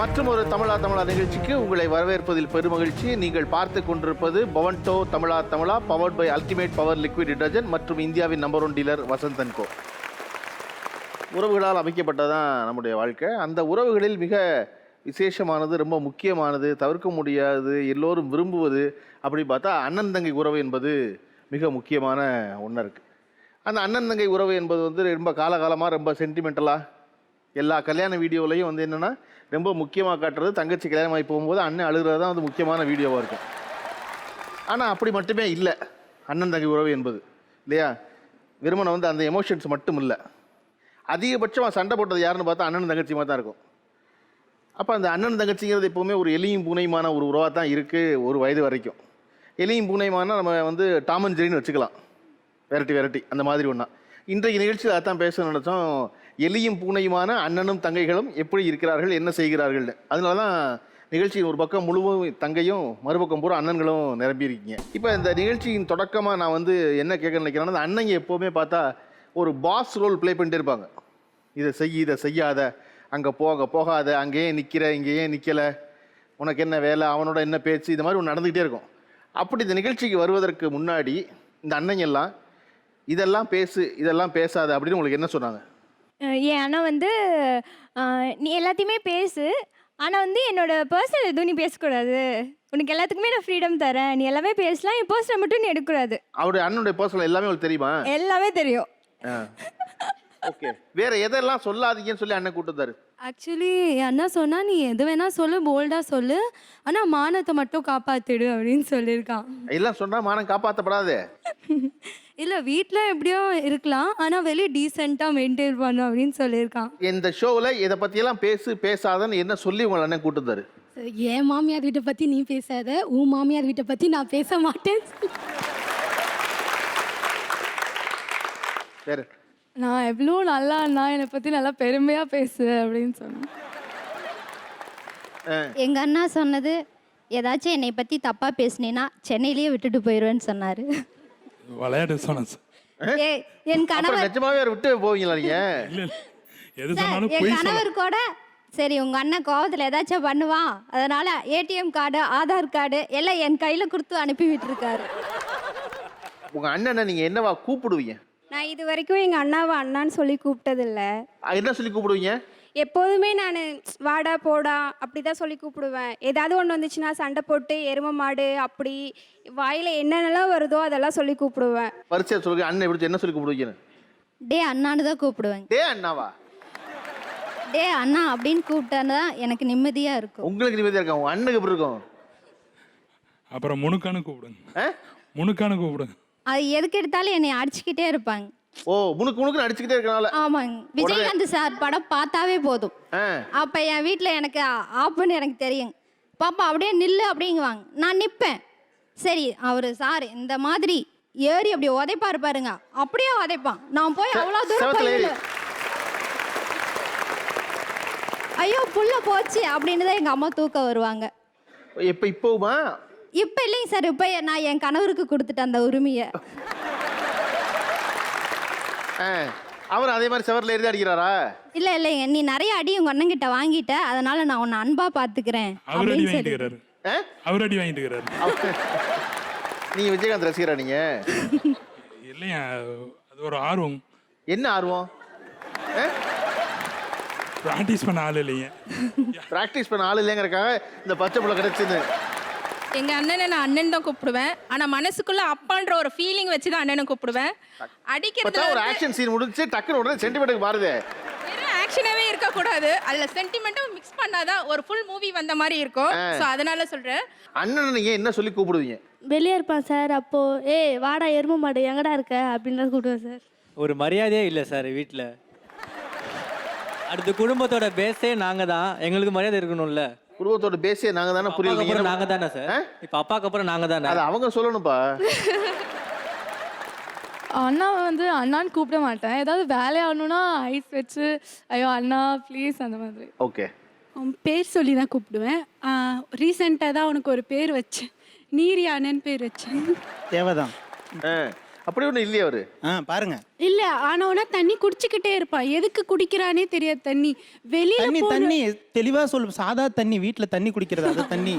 மற்றும் ஒரு தமிழா நிகழ்ச்சிக்கு உங்களை வரவேற்பதில் பெருமகிழ்ச்சி. நீங்கள் பார்த்து கொண்டிருப்பது பவன்டோ தமிழா powered by ultimate power liquid detergent மற்றும் இந்தியாவின் நம்பர் 1 டீலர் வசந்த் & கோ. உறவுகளால் அமைக்கப்பட்டதான் நம்முடைய வாழ்க்கை. அந்த உறவுகளில் மிக விசேஷமானது, ரொம்ப முக்கியமானது, தவிர்க்க முடியாது, எல்லோரும் விரும்புவது அப்படி பார்த்தா அண்ணன் தங்கை உறவு என்பது மிக முக்கியமான ஒன்றா இருக்குது. அந்த அண்ணன் தங்கை உறவு என்பது வந்து ரொம்ப காலகாலமாக ரொம்ப சென்டிமெண்டலாக எல்லா கல்யாண வீடியோலையும் வந்து என்னென்னா ரொம்ப முக்கியமாக காட்டுறது தங்கச்சி கல்யாணம் ஆகி போகும்போது அண்ணன் அழுகிறது தான் வந்து முக்கியமான வீடியோவாக இருக்கும். ஆனால் அப்படி மட்டுமே இல்லை அண்ணன் தங்கை உறவு என்பது, இல்லையா? வெறுமனை வந்து அந்த எமோஷன்ஸ் மட்டும் இல்லை, அதிகபட்சமாக சண்டை போட்டது யாருன்னு பார்த்தா அண்ணன் தங்கச்சியமாக தான் இருக்கும். அப்போ அந்த அண்ணன் தங்கச்சிங்கிறது எப்போவுமே ஒரு எலியும் பூனையுமான ஒரு உறவாக தான் இருக்குது ஒரு வயது வரைக்கும். எலியும் பூனையுமான நம்ம வந்து டாம் அண்ட் ஜெரின்னு வச்சுக்கலாம், வெரைட்டி அந்த மாதிரி ஒன்றா. இன்றைக்கு நிகழ்ச்சியில் அதான் பேச நினச்சோம், எலியும் பூனையுமான அண்ணனும் தங்கைகளும் எப்படி இருக்கிறார்கள், என்ன செய்கிறார்கள்னு. அதனால தான் நிகழ்ச்சியின் ஒரு பக்கம் முழுவதும் தங்கையும் மறுபக்கம் பூரா அண்ணன்களும் நிரம்பியிருக்கீங்க. இப்போ இந்த நிகழ்ச்சியின் தொடக்கமாக நான் வந்து என்ன கேட்க நினைக்கிறேன்னா, அந்த அண்ணங்க எப்போவுமே பார்த்தா ஒரு பாஸ் ரோல் ப்ளே பண்ணிட்டே இருப்பாங்க. இதை செய்யாத, அங்கே போகாத, அங்கேயே நிற்கிற, இங்கேயே நிற்கலை, உனக்கு என்ன வேலை, அவனோட என்ன பேச்சு, இது மாதிரி ஒன்று நடந்துக்கிட்டே இருக்கும். அப்படி இந்த நிகழ்ச்சிக்கு வருவதற்கு முன்னாடி இந்த அண்ணங்கெல்லாம் இதெல்லாம் பேசு, இதெல்லாம் பேசாத அப்படின்னு உங்களுக்கு என்ன சொன்னாங்க? என் அண்ணன் வந்து நீ எல்லாத்தையுமே பேசு, ஆனால் வந்து என்னோட பர்சனல் எதுவும் நீ பேசக்கூடாது, உனக்கு எல்லாத்துக்குமே நான் ஃப்ரீடம் தரேன், நீ எல்லாமே பேசலாம், என் பர்சனல் மட்டும் நீ எடுக்கக்கூடாது. அவருடைய அண்ணனுடைய பர்சனல் எல்லாமே உங்களுக்கு தெரியுமா? எல்லாமே தெரியும். ஓகே, வேற எதெல்லாம் சொல்லாதீங்கன்னு சொல்லி அண்ணன் கூட்டுத்தாரு? ஆக்சுவலி என் அண்ணா சொன்னா நீ எது வேணா சொல்லு, போல்டாக சொல்லு, ஆனால் மானத்தை மட்டும் காப்பாற்றிடு அப்படின்னு சொல்லியிருக்கான். எல்லாம் சொன்னால் மானம் காப்பாற்றப்படாது. இல்லை, வீட்டில் எப்படியோ இருக்கலாம், ஆனால் வெளியே டீசெண்டாக மெயின்டைன் பண்ணும் அப்படின்னு சொல்லியிருக்கான். இந்த ஷோவில் இதை பற்றியெல்லாம் பேசாதன்னு என்ன சொல்லி உங்களை அண்ணன் கூட்டுத்தாரு? என் மாமியார் வீட்டை பற்றி நீ பேசாத, உன் மாமியார் வீட்டை பற்றி நான் பேச மாட்டேன். வேறு நான் எவ்வளோ நல்லா அண்ணா, என்னை பற்றி நல்லா பெருமையாக பேசு அப்படின்னு சொன்னேன். எங்கள் அண்ணா சொன்னது, ஏதாச்சும் என்னை பற்றி தப்பாக பேசுனேன்னா சென்னையிலேயே விட்டுட்டு போயிடுவேன்னு சொன்னார். விளையாட்டு சொன்னேன் சார். என் கணவர் நிஜமாவே விட்டு போவீங்களா நீங்க? எது சொன்னாலும் என் கணவர் கூட சரி உங்கள் அண்ணன் கோவத்தில் ஏதாச்சும் பண்ணுவான், அதனால் ஏடிஎம் கார்டு, ஆதார் கார்டு எல்லாம் என் கையில் கொடுத்து அனுப்பி விட்டுருக்காரு. உங்கள் அண்ணனை நீங்கள் என்னவா கூப்பிடுவீங்க? நான் இது வரைக்கும் எங்கள் அண்ணாவை அண்ணான்னு சொல்லி கூப்பிட்டதில்லை. என்ன சொல்லி கூப்பிடுவீங்க? எப்போதுமே நான் வாடா போடா அப்படி தான் சொல்லி கூப்பிடுவேன். ஏதாவது ஒன்று வந்துச்சுன்னா சண்டை போட்டு எருமை மாடு அப்படி வாயில் என்னென்னலாம் வருதோ அதெல்லாம் சொல்லி கூப்பிடுவேன். பரிச்சை சொல்லுங்க, அண்ணன் எப்படி என்ன சொல்லி கூப்பிடுவீங்க? டே அண்ணான்னு தான் கூப்பிடுவேன். டே அண்ணாவா? டே அண்ணா அப்படின்னு கூப்பிட்டான்னு தான் எனக்கு நிம்மதியாக இருக்கும். உங்களுக்கு நிம்மதியாக இருக்கா? உங்கள் அண்ணனுக்கு எப்படி இருக்கும்? அப்புறம் முணுக்கானு கூப்பிடுங்க. முணுக்கானு கூப்பிடுங்க. அது எதுக்கு எடுத்தாலும் என்னை அடிச்சுக்கிட்டே இருப்பாங்க. ஓ, முணுக்கு அடிச்சுக்கிட்டே இருக்கனால? ஆமாங்க, விஜயகாந்த் சார் படம் பார்த்தாவே போதும். அப்போ என் வீட்டில் எனக்கு ஆப்புன்னு எனக்கு தெரியும். பாப்பா அப்படியே நில்லு அப்படிங்குவாங்க, நான் நிற்பேன். சரி அவர் சார் இந்த மாதிரி ஏறி அப்படி உதைப்பாரு பாருங்க, அப்படியே உதைப்பான். நான் போய் அவ்வளோ தூரம் போய் ஐயோ புள்ள போச்சு அப்படின்னு தான் எங்கள் அம்மா தூக்க வருவாங்க. இப்போமா? இப்போ இல்லைங்க சார், இப்போ நான் என் கணவருக்கு கொடுத்துட்டேன் அந்த உரிமையை. அவர் அதே மாதிரி செவரில் ஏறி அடிக்கிறாரா? இல்லைங்க, நீ நிறைய அடி உங்கள் அண்ணன் கிட்ட வாங்கிட்ட, அதனால நான் உன்னை அன்பா பார்த்துக்கிறேன் அப்படின்னு சொல்லி. அவர் அடி வாங்கிட்டு இருக்கிறாரு. நீங்க விஜயகாந்த் ரசிகரா நீங்க? இல்லையா, அது ஒரு ஆர்வம். என்ன ஆர்வம்? ப்ராக்டிஸ் பண்ண ஆள் இல்லைங்க. ப்ராக்டிஸ் பண்ண ஆள் இல்லைங்கிறக்காக இந்த பச்சை புள்ள கிடைச்சுன்னு. எங்கள் அண்ணனை நான் அண்ணன் தான் கூப்பிடுவேன், ஆனால் மனசுக்குள்ள அப்பான்ற ஒரு ஃபீலிங் வச்சு தான் அண்ணனை கூப்பிடுவேன். அடிக்கிறது ஒரு ஆக்ஷன் சீன் முடிஞ்சு டக்குனு உடனே சென்டிமெண்ட்டுக்கு மாறுதே. வெறும் ஆக்ஷனாகவே இருக்கக்கூடாது, அதில் சென்டிமெண்ட்டும் மிக்ஸ் பண்ணாதான் ஒரு ஃபுல் மூவி வந்த மாதிரி இருக்கும். ஸோ அதனால சொல்கிறேன். அண்ணனை நீங்கள் என்ன சொல்லி கூப்பிடுவீங்க? வெளியே இருப்பான் சார், அப்போ வாடா எருமை மாடு எங்கடா இருக்க அப்படின்னு தான் கூப்பிடுவேன் சார். ஒரு மரியாதையே இல்லை சார் வீட்டில். அடுத்த குடும்பத்தோட பேஸே நாங்கள் தான், எங்களுக்கு மரியாதை இருக்கணும்ல. குடும்பத்தோட பேஸே நாங்கள் தானே? புரியுது, நாங்கள் தானே சார். இப்போ அப்பாவுக்கு அப்புறம் நாங்கள் தானே. அது அவங்க சொல்லணும்ப்பா. அண்ணாவை வந்து அண்ணான்னு கூப்பிட மாட்டேன், ஏதாவது வேலையாகணும்னா ஐஸ் வச்சு ஐயோ அண்ணா ப்ளீஸ் அந்த மாதிரி. ஓகே, அவன் பேர் சொல்லி தான் கூப்பிடுவேன். ரீசெண்டாக தான் அவனுக்கு ஒரு பேர் வச்சேன், நீரியானன்னு பேர் வச்சேன். தேவைதான். அப்படி ஒன்றும் இல்லையா அவரு? பாருங்க. இல்ல ஆனவனா தண்ணி குடிச்சுக்கிட்டே இருப்பான். எதுக்கு குடிக்கிறானே தெரியாது தண்ணி. வெளியில தண்ணி தெளிவா சொல்லு. சாதா தண்ணி, வீட்டுல தண்ணி குடிக்கிறது அது தண்ணி.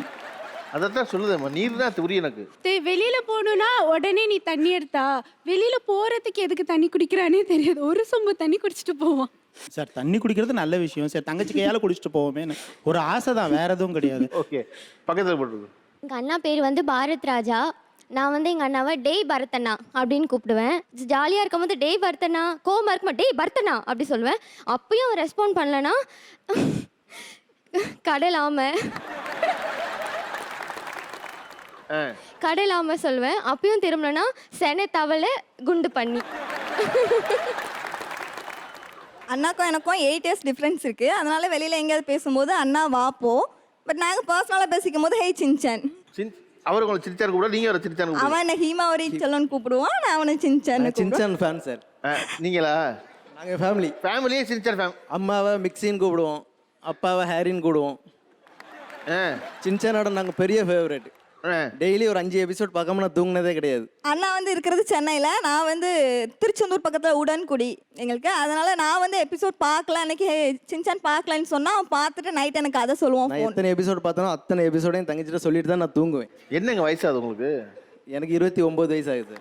அதைத்தான் சொல்லுதேம்மா, நீர் தான் புரியும் எனக்கு. வெளியில போகணும்னா உடனே நீ தண்ணி எடுத்தா, வெளியில போறதுக்கு எதுக்கு தண்ணி குடிக்கிறானே தெரியாது. ஒரு சொம்பு தண்ணி குடிச்சிட்டு போவான். சார் தண்ணி குடிக்கிறது நல்ல விஷயம் சார். தங்கச்சி கையால குடிச்சிட்டு போவோமே, ஒரு ஆசை தான், வேற எதுவும் கிடையாது. ஓகே, பக்கத்தில் போட்டுருக்கு. எங்கள் அண்ணா பேர் வந்து பாரத் ராஜா. நான் வந்து எங்கள் அண்ணாவை டேய் பரத்தண்ணா அப்படின்னு கூப்பிடுவேன். ஜாலியாக இருக்கும்போது டேய் பரத்தண்ணா, கோவமாக இருக்குமா டேய் பரத்தண்ணா அப்படி சொல்லுவேன். அப்பயும் ரெஸ்பாண்ட் பண்ணலன்னா கடலாம சொல்லுவேன். அப்பயும் திரும்பலன்னா செனை தவளை குண்டு பண்ணி. அண்ணாக்கும் எனக்கும் 8 இயர்ஸ் டிஃப்ரென்ஸ் இருக்குது. அதனால வெளியில் எங்கேயாவது பேசும்போது அண்ணா வாப்போ. பட் நாங்கள் பர்சனலாக பேசிக்கும் போது ஹே சின்சான். அவர் உங்களை சின்சான் கூட, நீங்கள் அவரை சின்சான். அவன் என்ன ஹீமாவரி செல்லன்னு கூப்பிடுவான், நான் அவனை சின்சான். Shinchan fan sir. நீங்களா? நாங்கள் ஃபேமிலியே சின்சான் ஃபேம். அம்மாவை மிக்சின்னு கூப்பிடுவோம், அப்பாவை ஹேரின்னு கூப்பிடுவோம். சின்சானோட நாங்கள் பெரிய ஃபேவரட். டெய்லி ஒரு 5 எபிசோட் பார்க்காம நான் தூங்கினதே கிடையாது. அண்ணா வந்து இருக்கிறது சென்னையில், நான் வந்து திருச்செந்தூர் பக்கத்தில் உடன்குடி எங்களுக்கு. அதனால நான் வந்து எபிசோட் பார்க்கல, அன்னைக்கு சின்சான் பார்க்கலன்னு சொன்னால் அவன் பார்த்துட்டு நைட் எனக்கு அதை சொல்லுவான். நான் எத்தனை எபிசோட் பார்த்தோம் அத்தனை எபிசோடையும் தங்கச்சிட்ட சொல்லிட்டு தான் நான் தூங்குவேன். என்னங்க வயசாகுது உங்களுக்கு? எனக்கு 29 வயசு ஆகுது.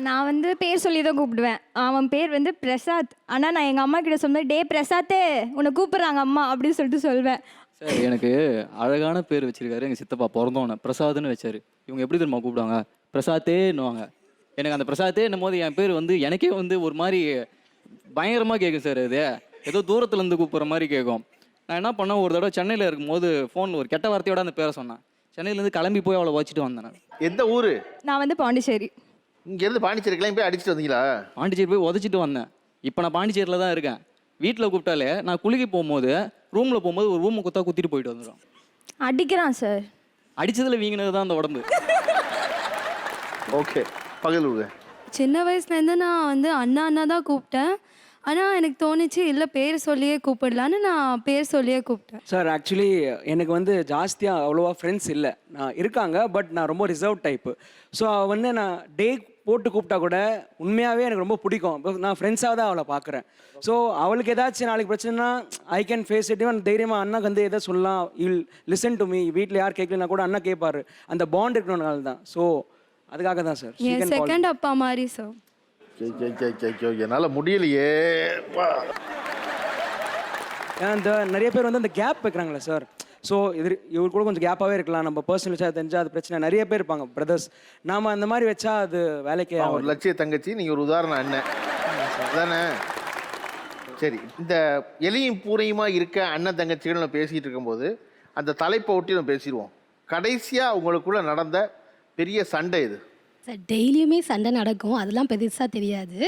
நான் வந்து பேர் சொல்லி தான் கூப்பிடுவேன். அவன் பேர் வந்து பிரசாத். ஆனால் நான் எங்கள் அம்மா கிட்ட சொன்னேன், டே பிரசாத்தே உன்னை கூப்பிட்றாங்க அம்மா அப்படின்னு சொல்லிட்டு சொல்வேன். சார் எனக்கு அழகான பேர் வச்சிருக்காரு எங்கள் சித்தப்பா. பிறந்தோன்னே பிரசாத்னு வச்சாரு. இவங்க எப்படி தெரியுமா கூப்பிடுவாங்க? பிரசாத்தேன்னுவாங்க. எனக்கு அந்த பிரசாத்தே என்னும் போது என் பேர் வந்து எனக்கே வந்து ஒரு மாதிரி பயங்கரமாக கேட்கும் சார். இது ஏதோ தூரத்துலேருந்து கூப்பிட்ற மாதிரி கேட்கும். நான் என்ன பண்ணேன், ஒரு தடவை சென்னையில் இருக்கும்போது ஃபோனில் ஒரு கெட்ட வார்த்தையோட அந்த பேரை சொன்னேன். சென்னையிலேருந்து கிளம்பி போய் அவளை வச்சுட்டு வந்தேன். நான் எந்த ஊர்? நான் வந்து பாண்டிச்சேரி. இங்கேருந்து பாண்டிச்சேரி கிளம்பி போய் அடிச்சுட்டு வந்தீங்களா? பாண்டிச்சேரி போய் உதச்சிட்டு வந்தேன். இப்போ நான் பாண்டிச்சேரியில் தான் இருக்கேன். வீட்டில் கூப்பிட்டாலே நான் குளிக்க போகும்போது ரூமில் போகும்போது ஒரு ரூமை குத்திட்டு போயிட்டு வந்துடும். அடிக்கிறான் சார். அடிச்சதுல வீங்கினது தான் அந்த உடம்பு. ஓகே, பகல். சின்ன வயசுலேருந்து நான் வந்து அண்ணா தான் கூப்பிட்டேன். ஆனால் எனக்கு தோணுச்சு இல்லை பேர் சொல்லியே கூப்பிடலான்னு நான் பேர் சொல்லியே கூப்பிட்டேன். சார் ஆக்சுவலி எனக்கு வந்து ஜாஸ்தியாக அவ்வளோவா ஃப்ரெண்ட்ஸ் இல்லை. நான் இருக்காங்க, பட் நான் ரொம்ப ரிசர்வ் டைப்பு. ஸோ வந்து நான் டே போட்டு கூப்பிட்டா கூட உண்மையாகவே எனக்கு ரொம்ப பிடிக்கும். நான் ஃப்ரெண்ட்ஸாக தான் அவளை பார்க்குறேன். ஸோ அவளுக்கு ஏதாச்சும் நாளைக்கு பிரச்சனைனா ஐ கேன் ஃபேஸ் இட். இவன் தைரியமாக அண்ணாக்கு வந்து எதாவது சொல்லலாம், இல் லிசன் டு மீ. வீட்டில் யார் கேட்கலனா கூட அண்ணா கேட்பாரு. அந்த பாண்ட் இருக்கணும்னால தான். ஸோ அதுக்காக தான் சார். என் செகண்ட் அப்பா மாதிரி சார். என்னால் முடியலையே. இந்த நிறைய பேர் வந்து அந்த கேப் வைக்கிறாங்களே சார். ஸோ இவர் கூட கொஞ்சம் கேப்பாகவே இருக்கலாம், நம்ம பர்சனல் வச்சா தெரிஞ்சால் அது பிரச்சனை. நிறைய பேர் இருப்பாங்க பிரதர்ஸ். நாம் அந்த மாதிரி வச்சா அது வேலைக்கே. ஒரு லட்சிய தங்கச்சி, நீங்கள் ஒரு உதாரணம் அண்ணன் தானே? சரி, இந்த எலியும் பூனையுமா இருக்க அண்ணன் தங்கச்சிகள் நம்ம பேசிகிட்டு இருக்கும்போது அந்த தலைப்பை ஒட்டி நம்ம பேசிடுவோம். கடைசியாக உங்களுக்குள்ளே நடந்த பெரிய சண்டை இது? சார் டெய்லியுமே சண்டை நடக்கும், அதெல்லாம் பெருசாக தெரியாது.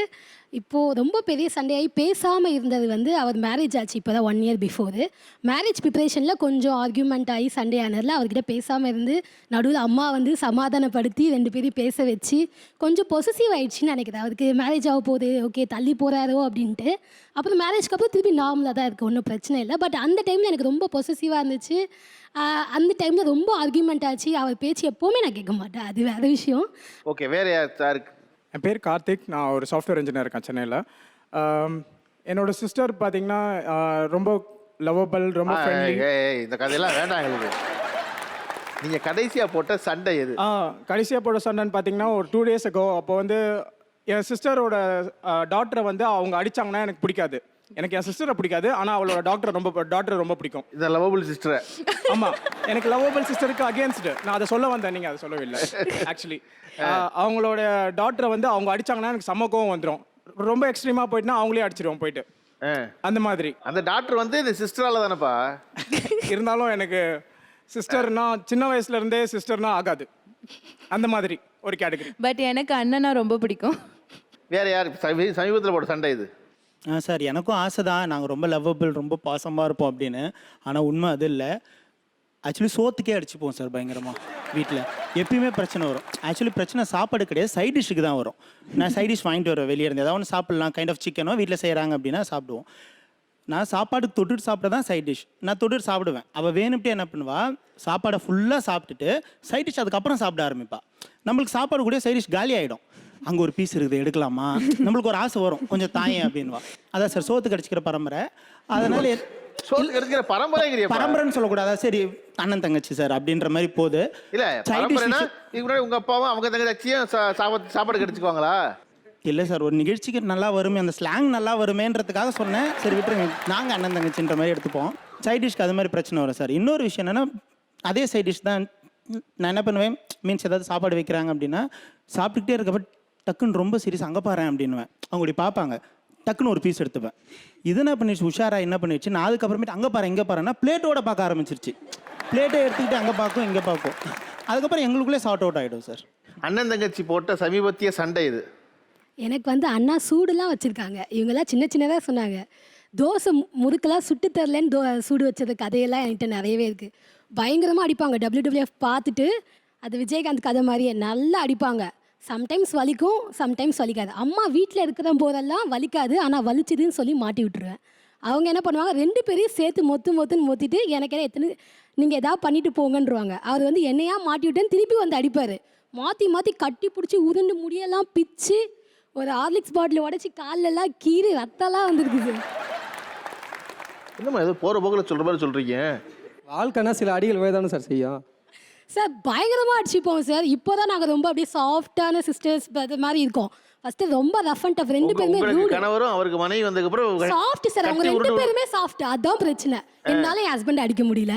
இப்போது ரொம்ப பெரிய சண்டையாகி பேசாமல் இருந்தது வந்து அவர் மேரேஜ் ஆச்சு இப்போ தான் 1 இயர் பிஃபோரு. மேரேஜ் ப்ரிப்பரேஷனில் கொஞ்சம் ஆர்கியூமெண்ட் ஆகி சண்டே ஆனதில் அவர்கிட்ட பேசாமல் இருந்து நடுவில் அம்மா வந்து சமாதானப்படுத்தி 2 பேரையும் பேச வச்சு கொஞ்சம் பொசசிவ் ஆகிடுச்சின்னு நினைக்கிறேன். அவருக்கு மேரேஜ் ஆக போகுது, ஓகே தள்ளி போகிறாரோ அப்படின்ட்டு. அப்புறம் மேரேஜ்க்கு அப்புறம் திருப்பி நார்மலாக தான் இருக்குது, ஒன்றும் பிரச்சனை இல்லை. பட் அந்த டைமில் எனக்கு ரொம்ப பொசசிவாக இருந்துச்சு. அந்த டைமில் ரொம்ப ஆர்கியூமெண்ட் ஆச்சு. அவர் பேச்சு எப்போவுமே நான் கேட்க மாட்டேன், அது வேறு விஷயம். ஓகே, வேறு யாருக்கு? என் பேர் கார்த்திக். நான் ஒரு சாஃப்ட்வேர் இன்ஜினியர் இருக்கேன் சென்னையில். என்னோடய சிஸ்டர் பார்த்தீங்கன்னா ரொம்ப லவ்வபிள், ரொம்ப ஃப்ரெண்ட்லி. இந்த கதையெல்லாம் வேண்டாம் எங்களுக்கு. நீங்கள் கடைசியாக போட்ட சண்டை எது? கடைசியாக போட்ட சண்டைன்னு பார்த்தீங்கன்னா ஒரு 2 days ago. அப்போ வந்து என் சிஸ்டரோட டாக்டரை வந்து அவங்க அடித்தாங்கன்னா எனக்கு பிடிக்காது. எனக்கு என் சிஸ்டரை பிடிக்காது, ஆனால் அவளோட டாக்டரை ரொம்ப பிடிக்கும். இந்த லவ்வபிள் சிஸ்டரை? ஆமாம், எனக்கு லவ்வபிள் சிஸ்டருக்கு அகேன்ஸ்டு. நான் அதை சொல்ல வந்தேன், நீங்கள் அதை சொல்லவே இல்லை. ஆக்சுவலி அவங்களோட டாக்டரை வந்து அவங்க அடித்தாங்கன்னா எனக்கு செம்ம கோவம் வந்துடும். ரொம்ப எக்ஸ்ட்ரீமாக போயிட்டுனா அவங்களே அடிச்சிடுவோம் போயிட்டு. அந்த மாதிரி. அந்த டாக்டர் வந்து இந்த சிஸ்டரால தானேப்பா? இருந்தாலும் எனக்கு சிஸ்டர்னா சின்ன வயசுலேருந்தே சிஸ்டர்னா ஆகாது, அந்த மாதிரி ஒரு கேட்டகரி. பட் எனக்கு அண்ணனா ரொம்ப பிடிக்கும். வேறு யார் சமீபத்தில் போட்ட சண்டை இது? சார் எனக்கும் ஆசை தான், நாங்கள் ரொம்ப லவ்வபிள், ரொம்ப பாசமாக இருப்போம் அப்படின்னு. ஆனால் உண்மை அது இல்லை. ஆக்சுவலி சோத்துக்கே அடிச்சுப்போம் சார் பயங்கரமாக. வீட்டில் எப்பயுமே பிரச்சனை வரும். ஆக்சுவலி பிரச்சனை சாப்பாடு கிடையாது, சைட் டிஷ்ஷுக்கு தான் வரும். நான் சைட் டிஷ் வாங்கிட்டு வரேன் வெளியே இருந்து, ஏதாவது ஒன்று சாப்பிட்லாம், கைண்ட் ஆஃப் சிக்கனோ வீட்டில் செய்கிறாங்க அப்படின்னா சாப்பிடுவோம். நான் சாப்பாடுக்கு தொட்டுட்டு சாப்பிட்டா தான் சைட் டிஷ். நான் தொட்டுட்டு சாப்பிடுவேன். அவள் வேணும்ட்டு என்ன பண்ணுவா, சாப்பாடை ஃபுல்லாக சாப்பிட்டுட்டு சைட் டிஷ் அதுக்கப்புறம் சாப்பிட ஆரம்பிப்பா. நம்மளுக்கு சாப்பாடு கூட சைட் டிஷ் காலி ஆகிடும். அங்கே ஒரு பீஸ் இருக்குது எடுக்கலாமா, நம்மளுக்கு ஒரு ஆசை வரும், கொஞ்சம் தாயேன் அப்படின்வா. அதான் சார் சோத்து கடிச்சிக்கிற பரம்பரை. அதனால பரம்பரைன்னு சொல்லக்கூடாதா, சரி அண்ணன் தங்கச்சி சார் அப்படின்ற மாதிரி போகுது. இல்ல பரம்பரைனா உங்க அப்பாவும் அவங்க தங்கச்சியும் சாப்பாடு கடிச்சுக்குவாங்களா? இல்லை சார், ஒரு நிகழ்ச்சிக்கு நல்லா வருமே, அந்த ஸ்லாங் நல்லா வருமேன்றதுக்காக சொன்னேன். சரி விட்டுருங்க, நாங்கள் அண்ணன் தங்கச்சின்ற மாதிரி எடுத்துப்போம். சைட் டிஷ்க்கு அது மாதிரி பிரச்சனை வரும் சார். இன்னொரு விஷயம் என்னென்னா, அதே சைட் டிஷ் தான் நான் என்ன பண்ணுவேன், மீன்ஸ் ஏதாவது சாப்பாடு வைக்கிறாங்க அப்படின்னா சாப்பிட்டுக்கிட்டே இருக்கப்ப டக்குன்னு ரொம்ப சீரியஸ் அங்கே பாறேன் அப்படின்னுவேன். அவங்க இப்படி பார்ப்பாங்க, டக்குன்னு ஒரு பீஸ் எடுத்துப்பேன். இது என்ன பண்ணிடுச்சு உஷாரா, என்ன பண்ணிடுச்சு, நான் அதுக்கப்புறமேட்டு அங்கே பாரு இங்கே பாருன்னா பிளேட்டோட பார்க்க ஆரம்பிச்சிருச்சு. பிளேட்டை எடுத்துக்கிட்டு அங்கே பார்க்கும் இங்கே பார்க்கும். அதுக்கப்புறம் எங்களுக்குள்ளே சார்ட் அவுட் ஆகிடும் சார். அண்ணன் தங்கச்சி போட்ட சமீபத்திய சண்டை இது. எனக்கு வந்து அண்ணா சூடுலாம் வச்சுருக்காங்க. இவங்கெல்லாம் சின்ன சின்னதாக சொன்னாங்க. தோசை முறுக்கெல்லாம் சுட்டு தரலன்னு சூடு வச்சது கதையெல்லாம் என்கிட்ட நிறையவே இருக்குது. பயங்கரமாக அடிப்பாங்க. WWF பார்த்துட்டு அது விஜயகாந்த் கதை மாதிரியே நல்லா அடிப்பாங்க. சம்டைம்ஸ் வலிக்கும், சம்டைம்ஸ் வலிக்காது. அம்மா வீட்டில் இருக்கிற போதெல்லாம் வலிக்காது, ஆனால் வலிச்சுதுன்னு சொல்லி மாட்டி விட்டுருவேன். அவங்க என்ன பண்ணுவாங்க, 2 பேரையும் சேர்த்து மொத்துன்னு மொத்திட்டு எனக்கு எத்தனை நீங்கள் எதாவது பண்ணிட்டு போங்கன்றவாங்க. அவர் வந்து என்னையா மாட்டி விட்டேன்னு திருப்பி வந்து அடிப்பார். மாற்றி கட்டி பிடிச்சி உருண்டு முடியெல்லாம் பிச்சு ஒரு ஹார்லிக்ஸ் பாட்டில் உடச்சி காலெல்லாம் கீறி ரத்தம்லாம் வந்துருக்குது. என்னம்மா ஏதோ போகிற போக்கில் சொல்கிற மாதிரி சொல்கிறீங்க? வாழ்க்கைனா சில அடிகள் வேதானே சார் செய்யும் சார். பயங்கரமாக அடிச்சுப்போம் சார். இப்போ தான் நாங்கள் ரொம்ப அப்படியே சாஃப்டான சிஸ்டர்ஸ் அது மாதிரி இருக்கோம். ஃபஸ்ட்டு ரொம்ப ரஃப் அண்ட் டஃப். 2 பேருமே கணவரும் அவருக்கு மனைவி வந்ததுக்கப்புறம் சாஃப்ட் சார். அவங்க 2 பேருமே சாஃப்ட். அதுதான் பிரச்சனை. என்னால் என் ஹஸ்பண்ட் அடிக்க முடியல.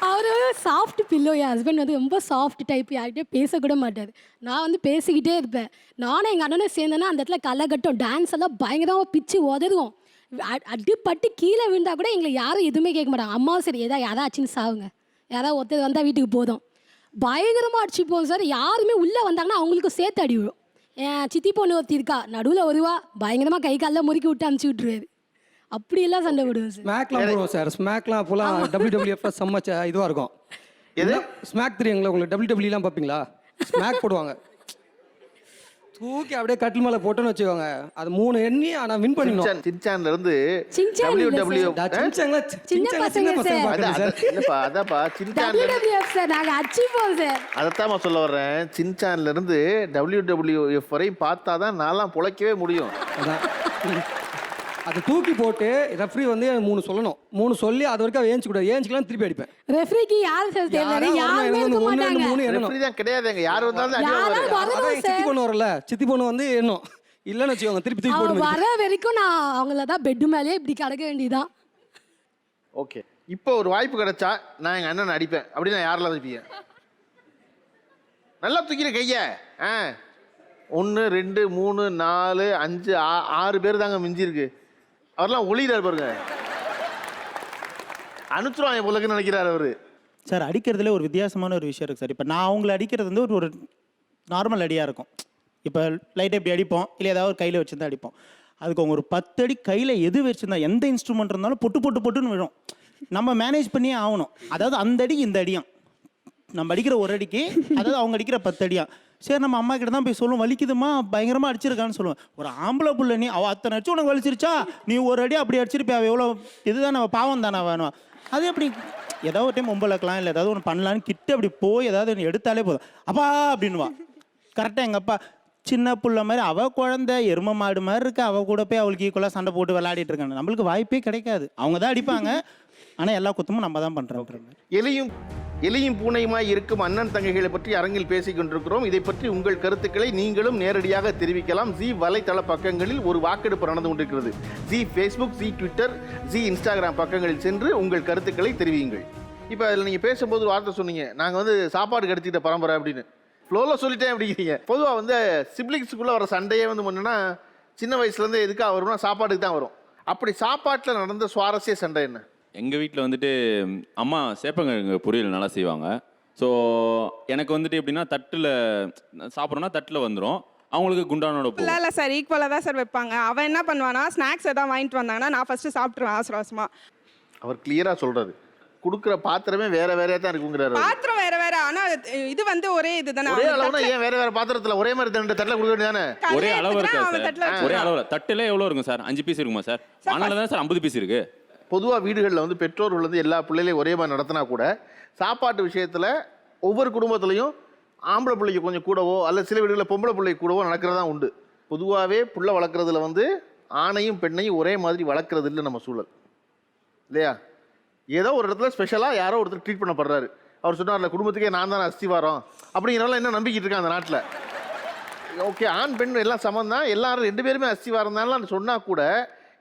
அவர் சாஃப்ட் பில்லோ. என் ஹஸ்பண்ட் வந்து ரொம்ப சாஃப்ட் டைப். யார்கிட்டே பேசக்கூட மாட்டார். நான் வந்து பேசிக்கிட்டே இருப்பேன். நானும் எங்கள் அண்ணனும் சேர்ந்தேன்னா அந்த இடத்துல களைகட்டும் டான்ஸ் எல்லாம் பயங்கரமாக பிச்சு உதறுவோம். அடிப்பட்டு கீழே விழுந்தா கூட எங்களை யாரும் எதுவுமே கேட்க மாட்டாங்க. அம்மாவும் சரி யாராவது ஆச்சுன்னு சாவுங்க, யாராவது ஒருத்தர் வந்தால் வீட்டுக்கு போதும். பயங்கரமாக அடிச்சுப்போம் சார். யாருமே உள்ளே வந்தாங்கன்னா அவங்களுக்கு சேர்த்து அடி விழும். என் சித்தி பொண்ணு ஒருத்தி இருக்கா, நடுவில் வருவா, பயங்கரமாக கை காலில் முறுக்கி விட்டு அனுப்பிச்சி விட்ருவாரு. அப்படியெல்லாம் சண்டை விடுவோம் சார். ஸ்மாக்லாம் போடுவோம் சார். ஸ்மாக்லாம் அப்போலாம் WWF செம்மச்ச இதுவாக இருக்கும். எது ஸ்மாக் தெரியுங்களா உங்களுக்கு? WWEலாம் பார்ப்பீங்களா? ஸ்மாக் போடுவாங்க, தூக்கி அப்படியே கட்டில் மேலே போட்டோன்னு வச்சுக்கோங்க. அது 3 எண்ணி ஆனால் வின் பண்ணிடுவோம். சின்சான்ல இருந்து அதைத்தான் சொல்ல வர்றேன். சின்சான்ல இருந்து WWF வரையும் பார்த்தாதான் நான்லாம் பொழைக்கவே முடியும். அதை தூக்கி போட்டு ரெஃப்ரி வந்து 3 சொல்லணும். 3 சொல்லி அது வரைக்கும் ஏஞ்சி கூடாது. ஏஞ்சிக்கலாம் திருப்பி அடிப்பேன். ரெஃப்ரிக்கு யார் சார் தேர்வு? யாருமே இருக்க மாட்டாங்க. ரெஃப்ரி தான் கிடையாதுங்க. யார் வந்தாலும் அடி. சித்தி பொண்ணு வரல, சித்தி பொண்ணு வந்து எண்ணும் இல்லைன்னு வச்சுக்கோங்க, திருப்பி தூக்கி போட்டு வர வரைக்கும் நான் அவங்கள தான் பெட் மேலேயே இப்படி கிடக்க வேண்டியதான். ஓகே, இப்போ ஒரு வாய்ப்பு கிடைச்சா நான் எங்கள் அண்ணன் அடிப்பேன் அப்படின்னு யாரெல்லாம் அடிப்பீங்க? நல்லா தூக்கிற கைய. 1 2 3 4 5 6 பேர் தாங்க மிஞ்சி இருக்கு. அவர்லாம் ஒளியிறார் பாருங்க. அனுப்பிச்சிருவாங்க போலக்குன்னு நினைக்கிறார் அவரு. சார் அடிக்கிறதுல ஒரு வித்தியாசமான ஒரு விஷயம் இருக்குது சார். இப்போ நான் அவங்கள அடிக்கிறது வந்து ஒரு நார்மல் அடியாக இருக்கும். இப்போ லைட்டாக இப்படி அடிப்போம், இல்லை ஏதாவது ஒரு கையில் வச்சுருந்தா அடிப்போம். அதுக்கு அவங்க ஒரு 10 அடி கையில் எது வச்சுருந்தா, எந்த இன்ஸ்ட்ருமெண்ட் இருந்தாலும் பொட்டுன்னு விழும். நம்ம மேனேஜ் பண்ணியே ஆகணும். அதாவது அந்த அடி இந்த அடியும் நம்ம அடிக்கிற ஒரு அடிக்கு, அதாவது அவங்க அடிக்கிற 10 அடியா. சரி நம்ம அம்மா கிட்ட தான் போய் சொல்லுவோம், வலிக்குதுமா பயங்கரமாக அடிச்சிருக்கான்னு சொல்லுவேன். ஒரு ஆம்பளை புள்ள நீ அவள் அத்தனை அடிச்சு உனக்கு வலிச்சிருச்சா, நீ ஒரு அடி அப்படி அடிச்சிருப்பே, அவள் எவ்வளோ இதுதான் நம்ம பாவம் தானே வேணும். அது எப்படி ஏதாவது ஒரு டைம் ஒம்பளக்கலாம், இல்லை ஏதாவது ஒன்று பண்ணலான்னு கிட்ட அப்படி போய் ஏதாவது ஒன்று எடுத்தாலே போதும், அப்பா அப்படின்வா. கரெக்டாக எங்கள் அப்பா சின்ன புள்ள மாதிரி, அவள் குழந்தை எரும மாடு மாதிரி இருக்கு, அவள் கூட போய் அவளுக்கு ஈக்குவலாக சண்டை போட்டு விளையாடிட்டு இருக்காங்க. நம்மளுக்கு வாய்ப்பே கிடைக்காது. அவங்க தான் அடிப்பாங்க, ஆனால் எல்லா குத்தமும் நம்ம தான் பண்ணுறோம். எலியும் பூனையுமாய் இருக்கும் அண்ணன் தங்கைகளை பற்றி அரங்கில் பேசிக் கொண்டிருக்கிறோம். இதை பற்றி உங்கள் கருத்துக்களை நீங்களும் நேரடியாக தெரிவிக்கலாம். ஜி வலைத்தள பக்கங்களில் ஒரு வாக்கெடுப்பு நடந்து கொண்டிருக்கிறது. G Facebook, G Twitter, G Instagram பக்கங்களில் சென்று உங்கள் கருத்துக்களை தெரிவியுங்கள். இப்போ அதில் நீங்கள் பேசும்போது ஒரு வார்த்தை சொன்னீங்க, நாங்கள் வந்து சாப்பாடு கிடைச்சிட்ட பரம்பரை அப்படின்னு. ஃப்ளோவில் சொல்லிட்டேன் அப்படிங்கிறீங்க. பொதுவாக வந்து சிப்ளிங்ஸுக்குள்ளே வர சண்டையே வந்து முன்னா சின்ன வயசுலேருந்து எதுக்காக வரும்னா சாப்பாட்டுக்கு தான் வரும். அப்படி சாப்பாட்டில் நடந்த சுவாரஸ்ய சண்டை என்ன? எங்கள் வீட்டில் வந்துட்டு அம்மா சேப்பங்கிழங்கு பொரியல் நல்லா செய்வாங்க. ஸோ எனக்கு வந்துட்டு எப்படின்னா தட்டில் சாப்பிட்றோன்னா தட்டில் வந்துடும், அவங்களுக்கு குண்டானோட போகும். இல்லை சார், ஈக்குவலாக தான் சார் வைப்பாங்க. அவன் என்ன பண்ணுவானா, ஸ்நாக்ஸ் எதாவது வாங்கிட்டு வந்தாங்கன்னா நான் ஃபஸ்ட்டு சாப்பிட்ருவேன் அவசர அவசரமாக. அவர் கிளியராக சொல்கிறாரு, கொடுக்குற பாத்திரமே வேற வேறையா தான் இருக்குங்கிறாரு அவரு. பாத்திரம் வேற வேற ஆனா இது வந்து ஒரே இதுதானே. ஒரே அளவுனா ஏன் வேற வேற பாத்திரத்துல ஒரே மாதிரி தட்டில் கொடுக்க வேண்டியதானே? ஒரே அளவு இருக்கா அவன் தட்டுல சார்? ஒரே அளவு தட்டுல எவ்வளவு இருக்கும் சார்? 5 பீஸ் இருக்குமா சார்? ஆனால் தான் சார் 50 பீஸ் இருக்கு. பொதுவாக வீடுகளில் வந்து பெற்றோர்கள் வந்து எல்லா பிள்ளைகளையும் ஒரே மாதிரி நடத்தினா கூட சாப்பாட்டு விஷயத்தில் ஒவ்வொரு குடும்பத்துலையும் ஆம்பளை பிள்ளைக்கு கொஞ்சம் கூடவோ அல்ல சில வீடுகளில் பொம்பளை பிள்ளைக்கு கூடவோ நடக்கிறதா உண்டு. பொதுவாகவே புள்ள வளர்க்குறதுல வந்து ஆணையும் பெண்ணையும் ஒரே மாதிரி வளர்க்குறது இல்லை நம்ம சூழல் இல்லையா? ஏதோ ஒரு இடத்துல ஸ்பெஷலாக யாரோ ஒருத்தர் ட்ரீட் பண்ணப்படுறாரு. அவர் சொன்னார்ல குடும்பத்துக்கே நான் தானே அஸ்திவாரம் அப்படிங்கிறனால என்ன நம்பிக்கிட்டு இருக்கேன் அந்த நாட்டில். ஓகே, ஆண் பெண் எல்லாம் சமம் தான், எல்லாரும் 2 பேருமே அஸ்திவாரம் தான் சொன்னால் கூட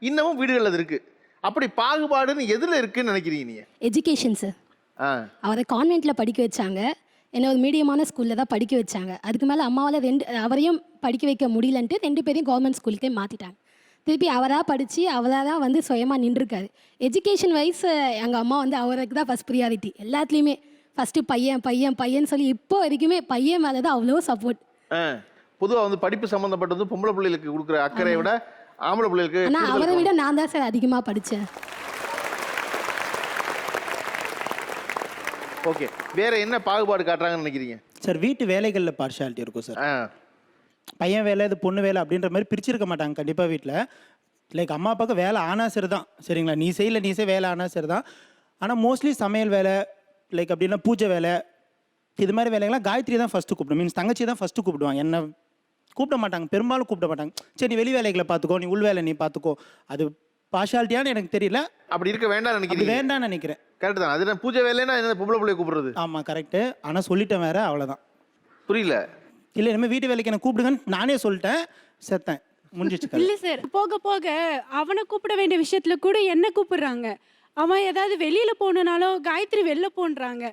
இன்னமும் வீடுகளில் அது இருக்குது. அப்படி பாகுபாடுன்னு எதில் இருக்குன்னு நினைக்கிறீங்க நீங்கள்? Education sir. அவரை கான்வென்ட்டில் படிக்க வச்சாங்க, என்ன ஒரு மீடியமான ஸ்கூலில் தான் படிக்க வச்சாங்க. அதுக்கு மேலே அம்மாவால் அவரையும் படிக்க வைக்க முடியலன்ட்டு 2 பேரையும் கவர்மெண்ட் ஸ்கூலுக்கே மாற்றிட்டாங்க. திருப்பி அவராக படித்து அவராக தான் வந்து சுயமாக நின்றுருக்காரு. எஜுகேஷன் வைஸ் எங்கள் அம்மா வந்து அவருக்கு தான் ஃபஸ்ட் ப்ரியாரிட்டி எல்லாத்துலேயுமே. ஃபஸ்ட்டு பையன் பையன் பையன் சொல்லி இப்போ வரைக்குமே பையன் மேலே தான் அவ்வளோ சப்போர்ட். பொதுவாக வந்து படிப்பு சம்மந்தப்பட்டது பொம்பளை பிள்ளைகளுக்கு கொடுக்குற அக்கறையை விட ஆம்பளை பிள்ளைகளுக்கு. ஆனால் அவரை விட நான் தான் சார் அதிகமாக படித்தேன். ஓகே, வேற என்ன பாகுபாடு காட்டுறாங்கன்னு நினைக்கிறீங்க சார்? வீட்டு வேலைகளில் பார்ஷாலிட்டி இருக்கும் சார். பையன் வேலை இது பொண்ணு வேலை அப்படின்ற மாதிரி பிரிச்சிருக்க மாட்டாங்க கண்டிப்பாக வீட்டில். லைக் அம்மா அப்பாவுக்கு வேலை ஆனால் சரி தான், சரிங்களா, நீ செய்யல நீ செய் வேலை ஆனால் சரி தான். ஆனால் மோஸ்ட்லி சமையல் வேலை லைக் அப்படின்னா பூஜை வேலை இது மாதிரி வேலைகள்லாம் காயத்ரி தான் ஃபஸ்ட்டு கூப்பிடும். மீன்ஸ் தங்கச்சி தான் ஃபஸ்ட்டு கூப்பிடுவாங்க, என்ன கூப்பிட மாட்டாங்க, பெரும்பாலும் கூப்பிட மாட்டாங்க. சரி நீ வெளி வேலைகளை பார்த்துக்கோ, நீ உள் வேலை நீ பார்த்துக்கோ. அது பார்ஷாலிட்டியான்னு எனக்கு தெரியல. அப்படி இருக்க வேண்டாம் நினைக்கிறேன். வேண்டாம்னு நினைக்கிறேன். கரெக்ட் தான். அது பூஜை வேலைன்னா என்ன பொம்பளை பிள்ளைய கூப்பிடுறது? ஆமாம் கரெக்டு. ஆனால் சொல்லிட்டேன் வேற, அவ்வளோதான். புரியல? இல்லை இனிமேல் வீட்டு வேலைக்கு என்ன கூப்பிடுங்கன்னு நானே சொல்லிட்டேன், செத்தேன், முடிஞ்சிச்சு. இல்லை சார், போக போக அவனை கூப்பிட வேண்டிய விஷயத்துல கூட என்ன கூப்பிடுறாங்க. அவன் ஏதாவது வெளியில போனாலும் காயத்ரி வெளில போன்றாங்க,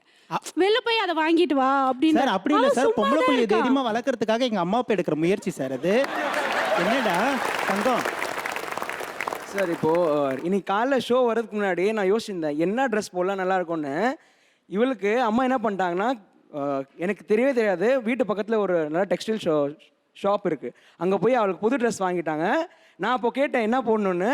வெளில போய் அதை வாங்கிட்டு வா அப்படின்னு. சார் அப்படி இல்லை சார், பொம்பளை பிள்ளைய தைரியமா வளர்க்கறதுக்காக எங்க அம்மா அப்பா எடுக்கிற முயற்சி சார் அது. என்னடா தங்கம் சார் இப்போ இன்னைக்கு காலைல ஷோ வர்றதுக்கு முன்னாடி நான் யோசிச்சிருந்தேன் என்ன ட்ரெஸ் போடலாம் நல்லா இருக்கும்னு. இவளுக்கு அம்மா என்ன பண்ணிட்டாங்கன்னா, எனக்கு தெரியவே தெரியாது, வீட்டு பக்கத்தில் ஒரு நல்ல டெக்ஸ்டைல் ஷாப் இருக்குது, அங்கே போய் அவளுக்கு புது ட்ரெஸ் வாங்கிட்டாங்க. நான் அப்போ கேட்டேன் என்ன போடணுன்னு.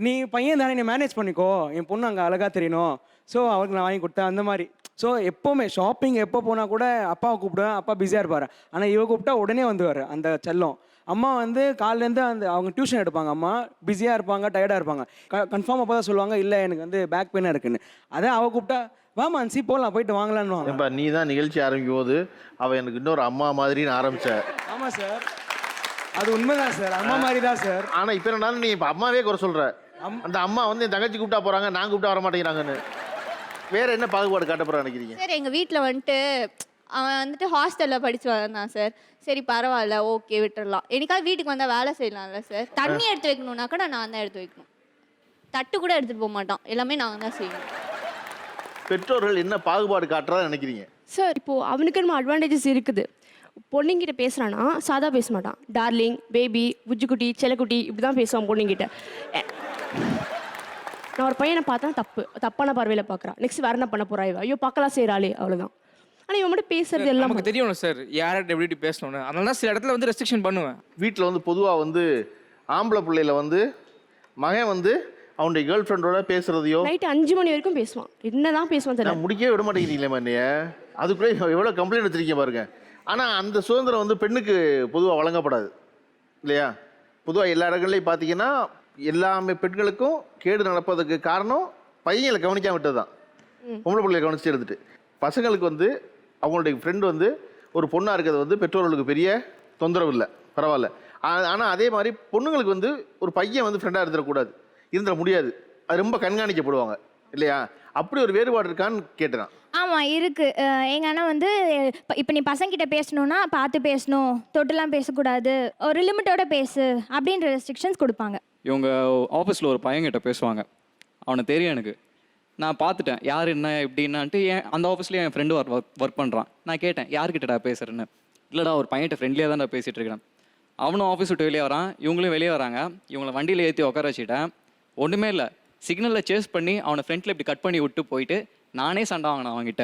நீ பையன் தானே, நீ மேனேஜ் பண்ணிக்கோ, என் பொண்ணு அங்கே அழகாக தெரியணும், ஸோ அவளுக்கு நான் வாங்கி கொடுத்தேன் அந்த மாதிரி. ஸோ எப்போவுமே ஷாப்பிங் எப்போ போனால் கூட அப்பாவை கூப்பிடுவேன், அப்பா பிஸியாக இருப்பார். ஆனால் இவ கூப்பிட்டா உடனே வந்துவார் அந்த செல்லம். அம்மா வந்து காலிலேருந்து அவங்க டியூஷன் எடுப்பாங்க, அம்மா பிஸியாக இருப்பாங்க, டயர்டாக இருப்பாங்க. கன்ஃபார்ம் அப்போ தான் சொல்லுவாங்க இல்லை எனக்கு வந்து பேக் பெயினாக இருக்குன்னு. அதே அவள் கூப்பிட்டா வா மான்சி போகலாம் போயிட்டு வாங்கலான்னு வாங்க. நீ தான் நிகழ்ச்சி ஆரம்பிக்கும் போது அவள் எனக்கு இன்னொரு அம்மா மாதிரின்னு ஆரம்பிச்ச. ஆமாம் சார், அது உண்மைதான் சார், அம்மா மாதிரி தான் சார். ஆனால் இப்போ என்னன்னா நீ இப்போ அம்மாவே குறை சொல்கிற. அந்த அம்மா வந்து என் தங்கச்சி கூப்பிட்டா போகிறாங்க, நான் கூப்பிட்டா வர மாட்டேங்கிறாங்கன்னு. வேற என்ன பாகுபாடு காட்ட போகிறா நினைக்கிறீங்க? சார் எங்கள் வீட்டில் வந்துட்டு அவன் வந்துட்டு ஹாஸ்டலில் படித்து வந்தான் சார். சரி பரவாயில்ல, ஓகே விட்டுடலாம். என்னைக்காவது வீட்டுக்கு வந்தால் வேலை செய்யலாம்ல சார். தண்ணி எடுத்து வைக்கணும்னா கூட நான் தான் எடுத்து வைக்கணும், தட்டு கூட எடுத்துகிட்டு போக மாட்டான், எல்லாமே நான் தான் செய்யணும். பெற்றோர்கள் என்ன பாகுபாடு காட்டுறதா நினைக்கிறீங்க? சார் இப்போ அவனுக்கு நம்ம அட்வான்டேஜஸ் இருக்குது. பொண்ணுங்கிட்ட பேசுகிறான்னா சாதா பேச மாட்டான், டார்லிங், பேபி, புஜ்ஜுக்குட்டி, செல்லக்குட்டி இப்படி தான் பேசுவான் பொண்ணுங்கிட்ட. நான் ஒரு பையனை பார்த்தா தப்பான பார்வையில் பார்க்குறான், நெக்ஸ்ட் வேற என்ன பண்ண போறா இவ, ஐயோ பார்க்கலாம் செய்கிறாளே, அவ்வளோதான். ஆனால் இவன் மட்டும் பேசுறது எல்லாம் நமக்கு தெரியணும் சார் யார்கிட்ட எப்படி பேசணும்னு. அதனால தான் சில இடத்துல வந்து ரெஸ்ட்ரிக்ஷன் பண்ணுவேன். வீட்டில் வந்து பொதுவாக வந்து ஆம்பளை பிள்ளையில வந்து மகன் வந்து அவனுடைய கேர்ள் ஃப்ரெண்டோட பேசுறதையோ நைட்டு 5 மணி வரைக்கும் பேசுவான். என்னதான் பேசுவான் தெரியல. முடிக்கவே விட மாட்டேங்கிறீங்களே மண்ணிய. அதுக்குள்ளே எவ்வளோ கம்ப்ளைண்ட் வச்சிருக்கீங்க பாருங்க. ஆனால் அந்த சுதந்திரம் வந்து பெண்ணுக்கு பொதுவாக வழங்கப்படாது இல்லையா? பொதுவாக எல்லா இடங்கள்லையும் பார்த்தீங்கன்னா எல்லாமே பெண்களுக்கும் கேடு நடப்பதுக்கு காரணம் பையங்களை கவனிக்காம விட்டது தான். பொம்பளை பிள்ளைகளை கவனிச்சு எடுத்துட்டு பசங்களுக்கு வந்து அவங்களுடைய ஃப்ரெண்டு வந்து ஒரு பொண்ணாக இருக்கிறது வந்து பெற்றோர்களுக்கு பெரிய தொந்தரவு இல்லை, பரவாயில்ல. ஆனால் அதே மாதிரி பொண்ணுங்களுக்கு வந்து ஒரு பையன் வந்து ஃப்ரெண்டாக இருந்துடக்கூடாது, இருந்துட முடியாது, அது ரொம்ப கண்காணிக்கப்படுவாங்க இல்லையா? அப்படி ஒரு வேறுபாடு இருக்கான்னு கேட்டேன். ஆமாம் இருக்குது. எங்கள் அண்ணா வந்து இப்போ நீ பசங்கிட்ட பேசணுன்னா பார்த்து பேசணும், தொட்டுலாம் பேசக்கூடாது, ஒரு லிமிட்டோட பேசு அப்படின்ற ரெஸ்ட்ரிக்ஷன்ஸ் கொடுப்பாங்க. இவங்க ஆஃபீஸில் ஒரு பையன்கிட்ட பேசுவாங்க, அவனை தெரியும் எனக்கு, நான் பார்த்துட்டேன் யார் என்ன எப்படின்னான்ட்டு. அந்த ஆஃபீஸ்லேயே என் ஃப்ரெண்டு ஒர்க் பண்ணுறான். நான் கேட்டேன் யார்கிட்டடா பேசுகிறேன்னு. இல்லைடா ஒரு பையன்கிட்ட ஃப்ரெண்ட்லியாக தான் நான் பேசிகிட்டு இருக்கிறேன். அவனும் ஆஃபீஸ் விட்டு வெளியே வரான், இவங்களும் வெளியே வராங்க. இவங்களை வண்டியில் ஏற்றி உட்கார வச்சுட்டேன். ஒன்றுமே இல்லை, சிக்னலில் சேஸ் பண்ணி அவனை ஃப்ரெண்டில் இப்படி கட் பண்ணி விட்டு போயிட்டு நானே சண்டை வாங்கினேன் அவங்ககிட்ட.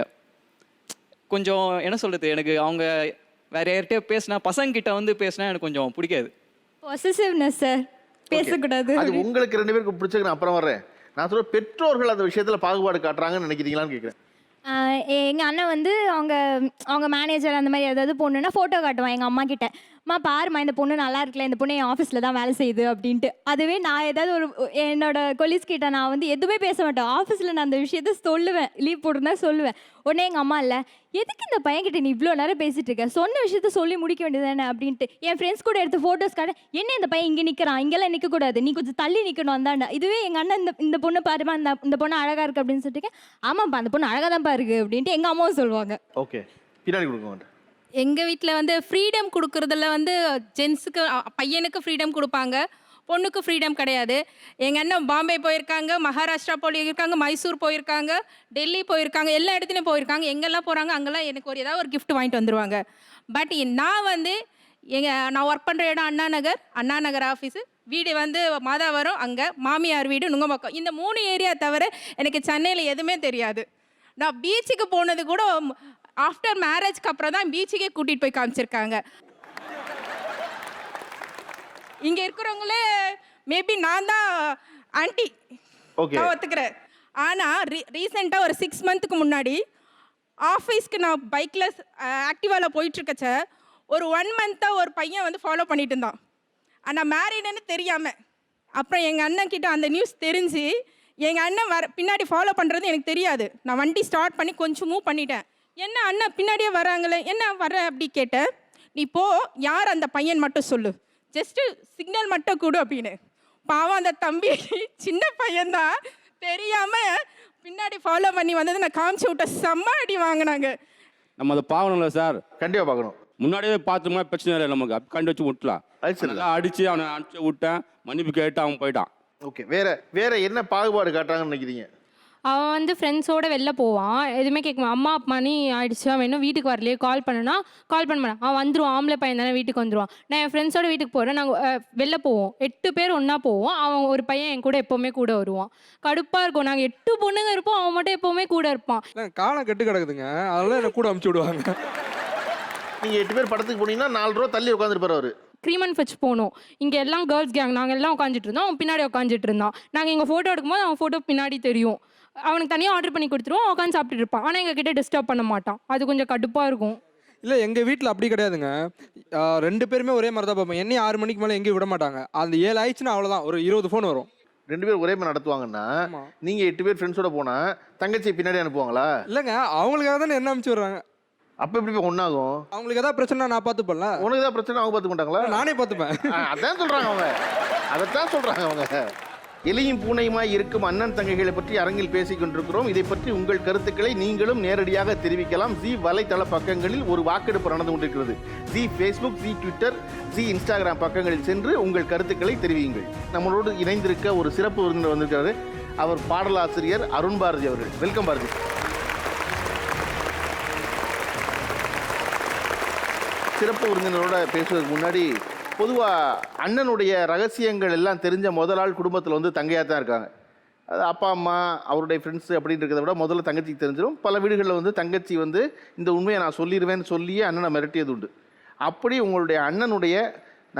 கொஞ்சம் என்ன சொல்கிறது, எனக்கு அவங்க வேற யார்கிட்டயே பேசினா, பசங்கிட்ட வந்து பேசினா எனக்கு கொஞ்சம் பிடிக்காது. பொசசிவ்னஸ் சார், பேசக்கூடாது. அது உங்களுக்கு 2 பேருக்கு பிடிச்சது. நான் அப்புறம் வர்றேன். நான் சொல்ற பெற்றோர்கள் அந்த விஷயத்தில் பாகுபாடு காட்டுறாங்கன்னு நினைக்கிறீங்களான்னு கேட்குறேன். எங்கள் அண்ணன் வந்து அவங்க மேனேஜர் அந்த மாதிரி ஏதாவது பொண்ணுன்னா ஃபோட்டோ காட்டுவான் எங்கள் அம்மா கிட்ட. அம்மா பாருமா இந்த பொண்ணு நல்லா இருக்குல்ல, இந்த பொண்ணு என் ஆஃபீஸில் தான் வேலை செய்யுது அப்படின்ட்டு. அதுவே நான் ஏதாவது என்னோட கொலீஸ் கிட்ட நான் வந்து எதுவுமே பேச மாட்டேன். ஆஃபீஸில் நான் அந்த விஷயத்த சொல்லுவேன், லீவ் போட்டிருந்தா சொல்லுவேன். உடனே எங்கள் அம்மா இல்லை எதுக்கு இந்த பையன்கிட்ட நீ இவ்வளோ நேரம் பேசிட்டு இருக்க, சொன்ன விஷயத்த சொல்லி முடிக்க வேண்டியதானே அப்படின்ட்டு. என் ஃப்ரெண்ட்ஸ் கூட எடுத்து ஃபோட்டோஸ் காட்ட, என்ன இந்த பையன் இங்கே நிற்கிறான், இங்கெல்லாம் நிற்கக்கூடாது, நீ கொஞ்சம் தள்ளி நிற்கணும் அந்தாண்டா. இதுவே எங்கள் அண்ணன் இந்த பொண்ணு பாருமா, இந்த பொண்ணு அழகாக இருக்குது அப்படின்னு சொல்லிட்டு, ஆமாப்பா அந்த பொண்ணு அழகாக தான் பாருக்கு அப்படின்ட்டு எங்கள் அம்மாவும் சொல்லுவாங்க. ஓகே, பின்னாடி கொடுங்க. எங்கள் வீட்டில் வந்து ஃப்ரீடம் கொடுக்குறதுல வந்து ஜென்ஸுக்கு பையனுக்கு ஃப்ரீடம் கொடுப்பாங்க, பொண்ணுக்கு ஃப்ரீடம் கிடையாது. எங்கள் அண்ணன் பாம்பே போயிருக்காங்க, மகாராஷ்டிரா போயிருக்காங்க, மைசூர் போயிருக்காங்க, டெல்லி போயிருக்காங்க, எல்லா இடத்துலையும் போயிருக்காங்க. எங்கெல்லாம் போகிறாங்க அங்கெல்லாம் எனக்கு ஏதாவது ஒரு கிஃப்ட் வாங்கிட்டு வந்துடுவாங்க. பட் நான் வந்து நான் ஒர்க் பண்ணுற இடம் அண்ணா நகர் ஆஃபீஸு, வீடு வந்து மாதாவரம், அங்கே மாமியார் வீடு நுங்கம்பாக்கம். இந்த 3 ஏரியா தவிர எனக்கு சென்னையில் எதுவுமே தெரியாது. நான் பீச்சுக்கு போனது கூட ஆஃப்டர் மேரேஜ்க்கு அப்புறம் தான் பீச்சுக்கே கூட்டிகிட்டு போய் காமிச்சிருக்காங்க. இங்கே இருக்கிறவங்களே மேபி நான் தான் ஆன்டி ஒத்துக்கிறேன். ஆனால் ரீசெண்டாக ஒரு 6 மந்த்துக்கு முன்னாடி ஆஃபீஸ்க்கு நான் பைக்கில் ஆக்டிவாவில் போயிட்டுருக்கச்ச ஒரு 1 மந்த்தாக ஒரு பையன் வந்து ஃபாலோ பண்ணிட்டு இருந்தான். ஆனால் மேரீடுன்னு தெரியாமல். அப்புறம் எங்கள் அண்ணன் கிட்ட அந்த நியூஸ் தெரிஞ்சு எங்கள் அண்ணன் பின்னாடி ஃபாலோ பண்ணுறது எனக்கு தெரியாது. நான் வண்டி ஸ்டார்ட் பண்ணி கொஞ்சம் மூவ் பண்ணிட்டேன். என்ன அண்ணன் பின்னாடியே வராங்களே, என்ன வர அப்படி கேட்டேன். நீ போ, யார் அந்த பையன் மட்டும் சொல்லு, ஜஸ்ட்டு சிக்னல் மட்டும் கொடு அப்படின்னு. பாவம் அந்த தம்பி சின்ன பையன்தான், தெரியாமல் பின்னாடி ஃபாலோ பண்ணி வந்தது நான் காமிச்சு விட்ட செம்ம அடி வாங்கினாங்க. நம்ம அதை பார்க்கணும்ல சார்? கண்டிப்பாக பார்க்கணும். முன்னாடியே பார்த்தோம்னா பிரச்சனை இல்லை, நமக்கு கண்டு வச்சு விட்டுலாம். அடித்து அவனை அனுப்பிச்சு விட்டேன், மன்னிப்பு கேட்டு அவன் போயிட்டான். ஓகே, வேற என்ன பாகுபாடு காட்டுறாங்கன்னு நினைக்கிறீங்க? அவன் வந்து ஃப்ரெண்ட்ஸோடு வெளில போவான், எதுவுமே கேட்க மாட்டான். அம்மா மணி ஆயிடுச்சு, அவன் இன்னும் வீட்டுக்கு வரலையே, கால் பண்ணனா கால் பண்ண மாட்டான். அவன் வந்துடுவான், ஆம்பளை பையன் தானே வீட்டுக்கு வந்துடுவான். நான் என் ஃப்ரெண்ட்ஸோட வீட்டுக்கு போகிறேன், நாங்கள் வெளில போவோம், 8 பேர் ஒன்றா போவோம். அவன் ஒரு பையன் என் கூட எப்போவுமே கூட வருவான். கடுப்பாக இருக்கும், நாங்கள் 8 பொண்ணுங்க இருப்போம், அவன் மட்டும் எப்போவுமே கூட இருப்பான். காலம் கெட்டு கிடக்குதுங்க, அதெல்லாம் என்னை கூட அமுச்சு விடுவாங்க. நீங்கள் 8 பேர் படத்துக்கு போனீங்கன்னா 4 ரூபா தள்ளி உட்காந்துருப்பார் அவர். க்ரீமன் ஃபெச் போனோம், இங்கே எல்லாம் கேர்ள்ஸ் கேங், நாங்கள் எல்லாம் உட்காந்துட்டு இருந்தோம், அவன் பின்னாடி உட்காந்துட்டு இருந்தான். நாங்கள் எங்கள் ஃபோட்டோ எடுக்கும்போது அவன் ஃபோட்டோ பின்னாடி தெரியும். அவனுக்கு தனியாக ஆர்டர் பண்ணி கொடுத்துருவோம், உட்காந்து சாப்பிட்டுட்டு இருப்பான். ஆனால் எங்கள் கிட்ட டிஸ்டர்ப் பண்ண மாட்டான். அது கொஞ்சம் கடுப்பாக இருக்கும். இல்லை, எங்கள் வீட்டில் அப்படி கிடையாதுங்க. 2 பேருமே ஒரே மாதிரி தான் பார்ப்போம். என்னையும் 6 மணிக்கு மேலே எங்கேயும் விட மாட்டாங்க. அந்த 7 ஆயிடுச்சுன்னா அவ்வளோதான், ஒரு 20 ஃபோன் வரும். 2 பேர் ஒரே மாதிரி நடத்துவாங்கன்னா நீங்கள் 8 பேர் ஃப்ரெண்ட்ஸோட போனால் தங்கச்சி பின்னாடி அனுப்புவாங்களா? இல்லைங்க, அவங்களுக்காக தானே என்ன அனுப்பிச்சு விடுறாங்க. அப்போ எப்படி போய் ஒன்றாகும்? அவங்களுக்கு ஏதாவது பிரச்சனை நான் பார்த்துப்பேன்ல. உனக்கு ஏதாவது பிரச்சனை அவங்க பார்த்துக்க மாட்டாங்களா? நானே பார்த்துப்பேன். அதான் சொல்கிறாங்க அவங்க, அதைத்தான் சொல்கிறாங்க அவங்க. எலியும் பூனையுமாய் இருக்கும் அண்ணன் தங்கைகளை பற்றி அரங்கில் பேசிக் கொண்டிருக்கிறோம். இதை பற்றி உங்கள் கருத்துக்களை நீங்களும் நேரடியாக தெரிவிக்கலாம். ஜி வலைத்தள பக்கங்களில் ஒரு வாக்கெடுப்பு நடந்து கொண்டிருக்கிறது. G Facebook, G Twitter, G Instagram பக்கங்களில் சென்று உங்கள் கருத்துக்களை தெரிவியுங்கள். நம்மளோடு இணைந்திருக்க ஒரு சிறப்பு விருந்தினர் வந்திருக்கிறாரு. அவர் பாடலாசிரியர் அருண் பாரதி அவர்கள். வெல்கம் பாரதி. சிறப்பு விருந்தினரோட பேசுவதற்கு முன்னாடி பொதுவாக அண்ணனுடைய ரகசியங்கள் எல்லாம் தெரிஞ்ச முதல் ஆள் குடும்பத்தில் வந்து தங்கையாக தான் இருக்காங்க. அது அப்பா அம்மா அவருடைய ஃப்ரெண்ட்ஸு அப்படின்னு இருக்கிறத விட முதல்ல தங்கச்சிக்கு தெரிஞ்சிடும். பல வீடுகளில் வந்து தங்கச்சி வந்து இந்த உண்மையை நான் சொல்லிடுவேன்னு சொல்லியே அண்ணனை மிரட்டியது உண்டு. அப்படி உங்களுடைய அண்ணனுடைய